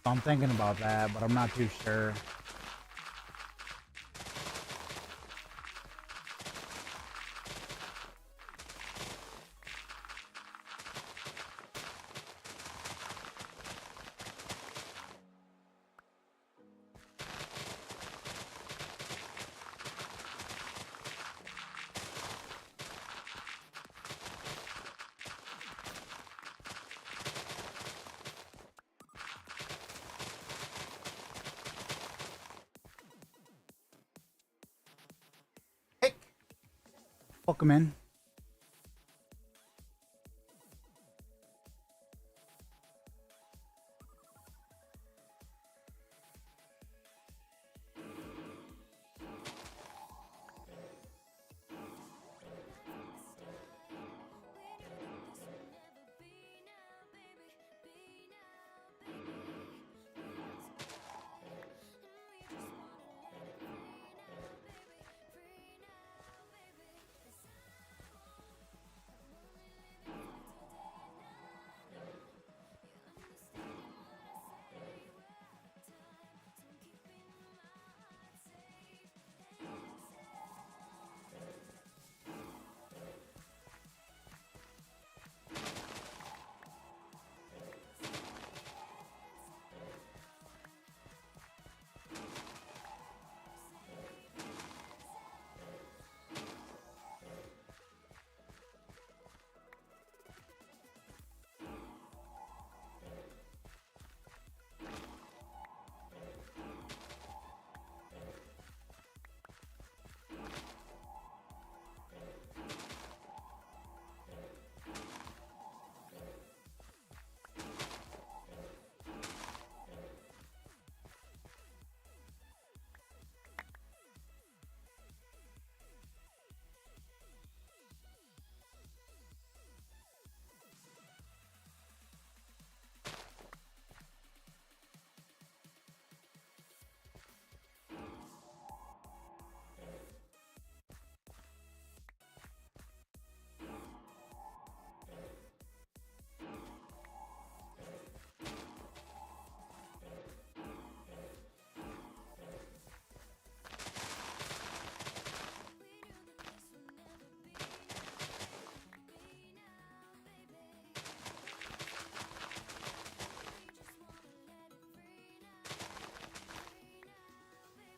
So I'm thinking about that, but I'm not too sure. Welcome in.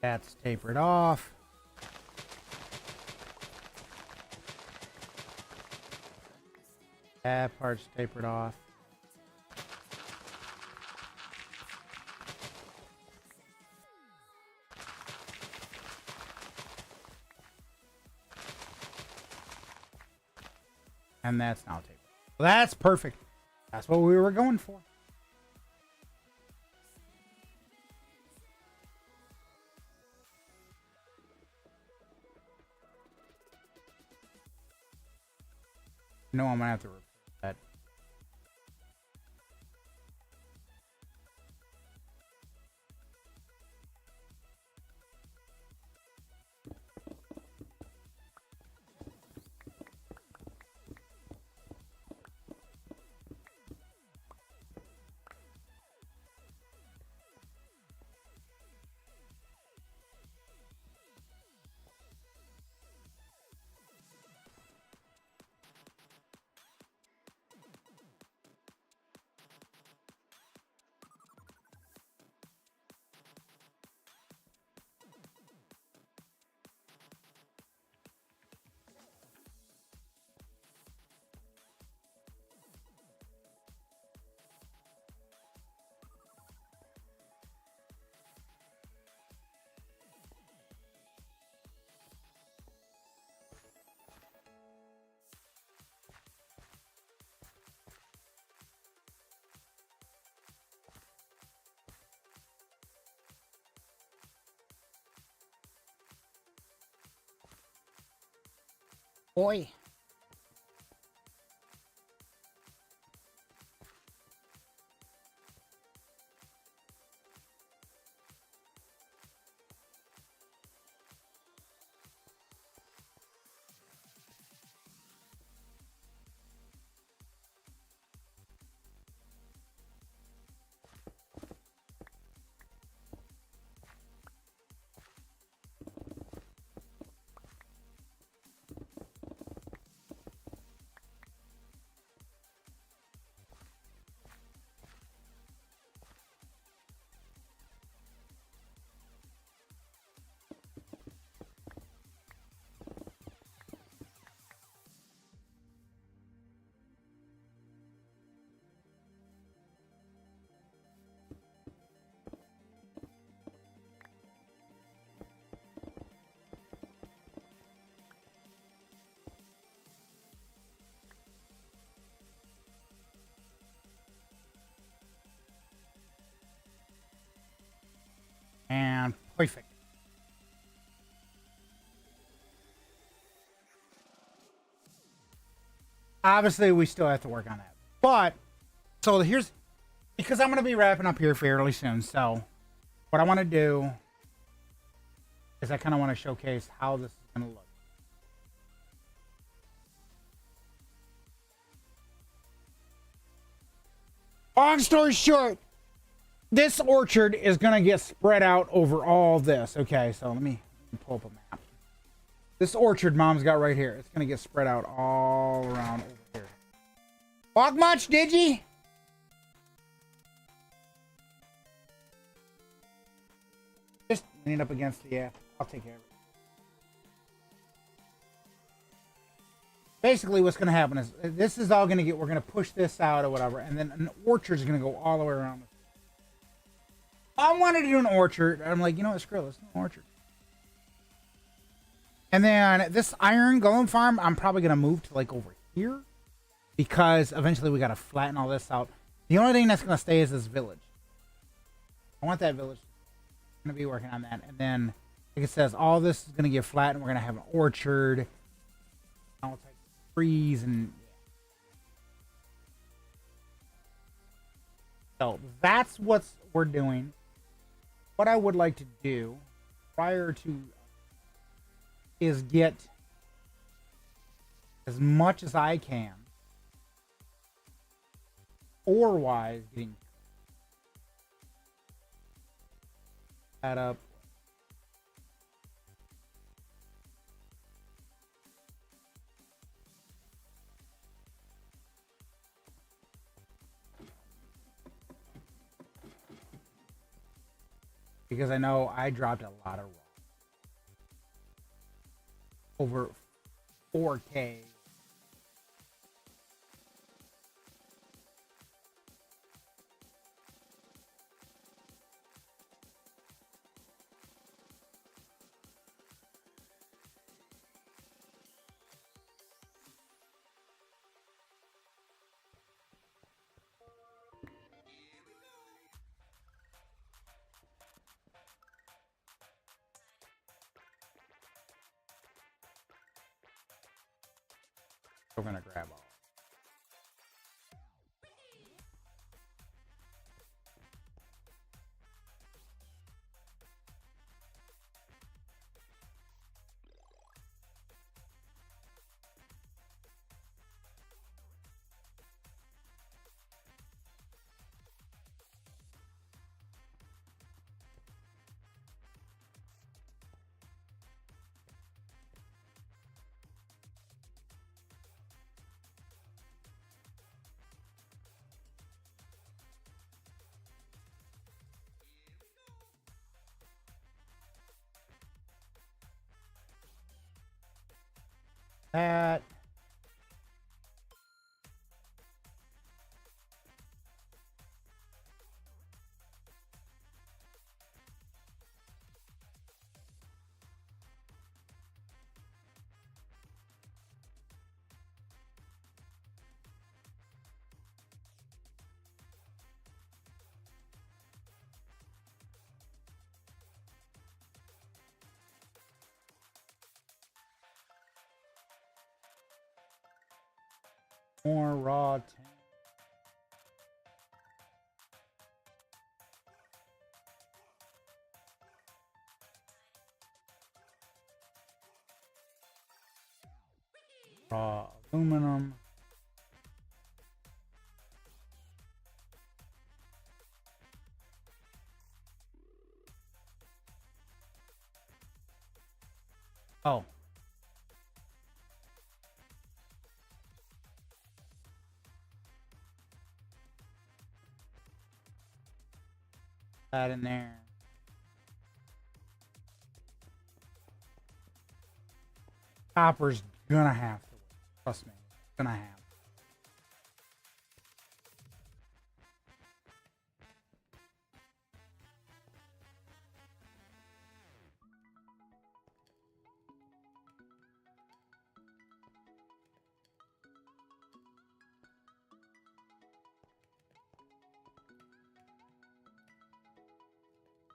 That's tapered off. That part's tapered off. And that's now tapered. Well, that's perfect. That's what we were going for. No, I'm gonna have to replace that. Boy. And perfect. Obviously, we still have to work on that. But, so here's, because I'm going to be wrapping up here fairly soon. So, what I want to do is I kind of want to showcase how this is going to look. Long story short, this orchard is going to get spread out over all this. Okay, so let me pull up a map. This orchard Mom's got right here. It's going to get spread out all around over here. Walk much, did you? Just lean up against the, I'll take care of it. Basically, what's going to happen is this is all going to get, we're going to push this out or whatever, and then an orchard is going to go all the way around. I wanted to do an orchard. I'm like, you know what, screw it, let's do an orchard. And then this iron golem farm, I'm probably going to move to like over here because eventually we got to flatten all this out. The only thing that's going to stay is this village. I want that village. I'm going to be working on that. And then, like it says, all this is going to get flattened. We're going to have an orchard. All types of trees and... So that's what we're doing. What I would like to do prior to is get as much as I can ore-wise, getting that up. Because I know I dropped a lot of raw. Over 4K. We're gonna grab all. That. More raw tin. Raw aluminum. Oh. That in there. Copper's gonna have to. Trust me. It's gonna have.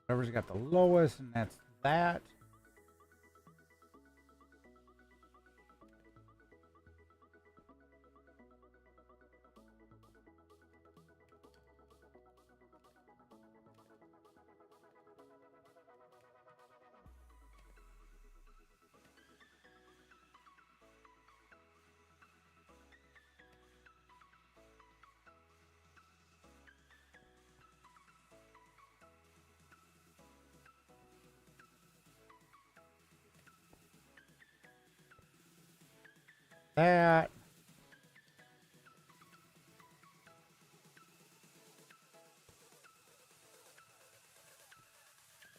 Whoever's got the lowest, and that's that. That.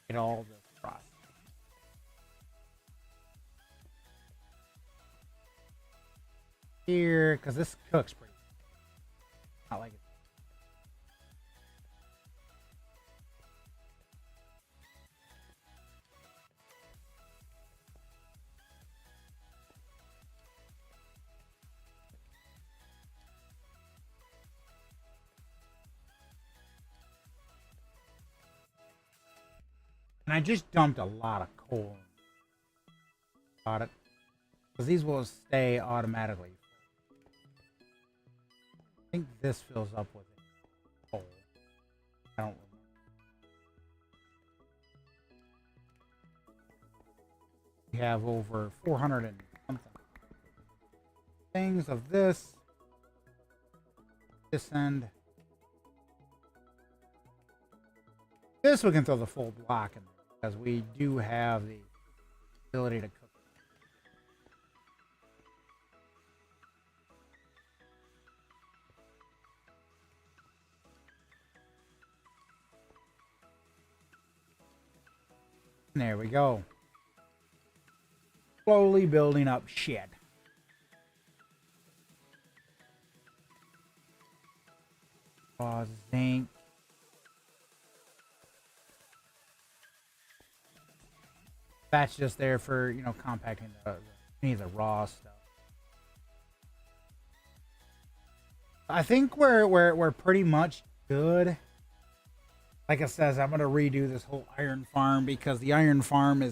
Get all the frost. Here, because this cooks pretty. Not like it. And I just dumped a lot of coal. Got it. Because these will stay automatically. I think this fills up with coal. I don't remember. We have over 400 and something things of this. This end. This we can throw the full block in there because we do have the ability to cook. There we go. Slowly building up shit. Zinc. That's just there for, you know, compacting the raw stuff. I think we're pretty much good. Like I says, I'm gonna redo this whole iron farm because the iron farm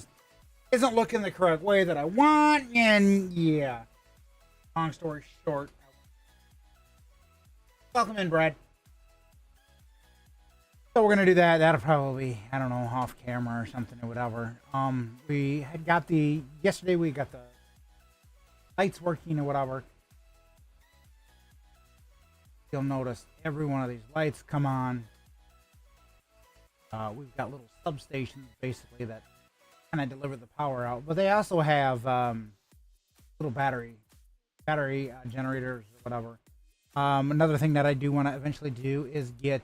isn't looking the correct way that I want, and yeah. long story short, welcome in, Brad. So we're gonna do that. That'll probably, I don't know, off camera or something or whatever. We had got yesterday we got the lights working or whatever. You'll notice every one of these lights come on. We've got little substations basically that kind of deliver the power out, but they also have little battery generators or whatever. Another thing that I do want to eventually do is get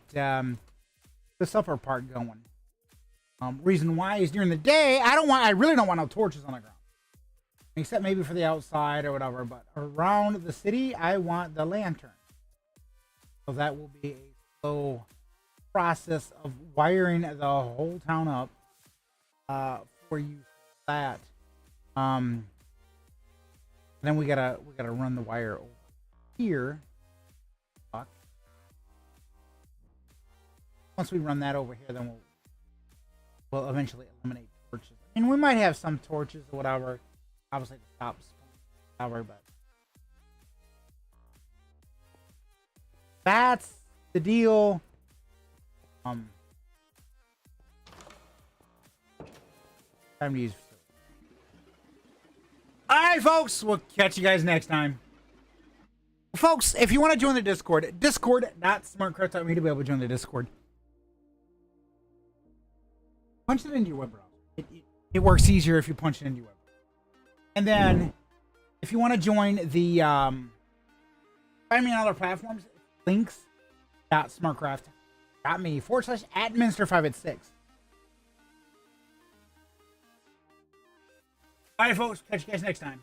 this upper part going. Reason why is during the day I really don't want no torches on the ground, except maybe for the outside or whatever. But around the city, I want the lantern. So that will be a slow process of wiring the whole town up for use for that. Then we gotta run the wire over here. Once we run that over here, then we'll eventually eliminate torches. I mean, we might have some torches or whatever, obviously to stop whatever, but that's the deal. Time to use. All right, folks. We'll catch you guys next time. Folks, if you want to join the Discord, discord.smartcraft.me to be able to join the Discord. Punch it into your web browser. It works easier if you punch it into your web browser. And then, if you want to join the find me on other platforms, links.smartcraft.me/@Minster586. All right, folks. Catch you guys next time.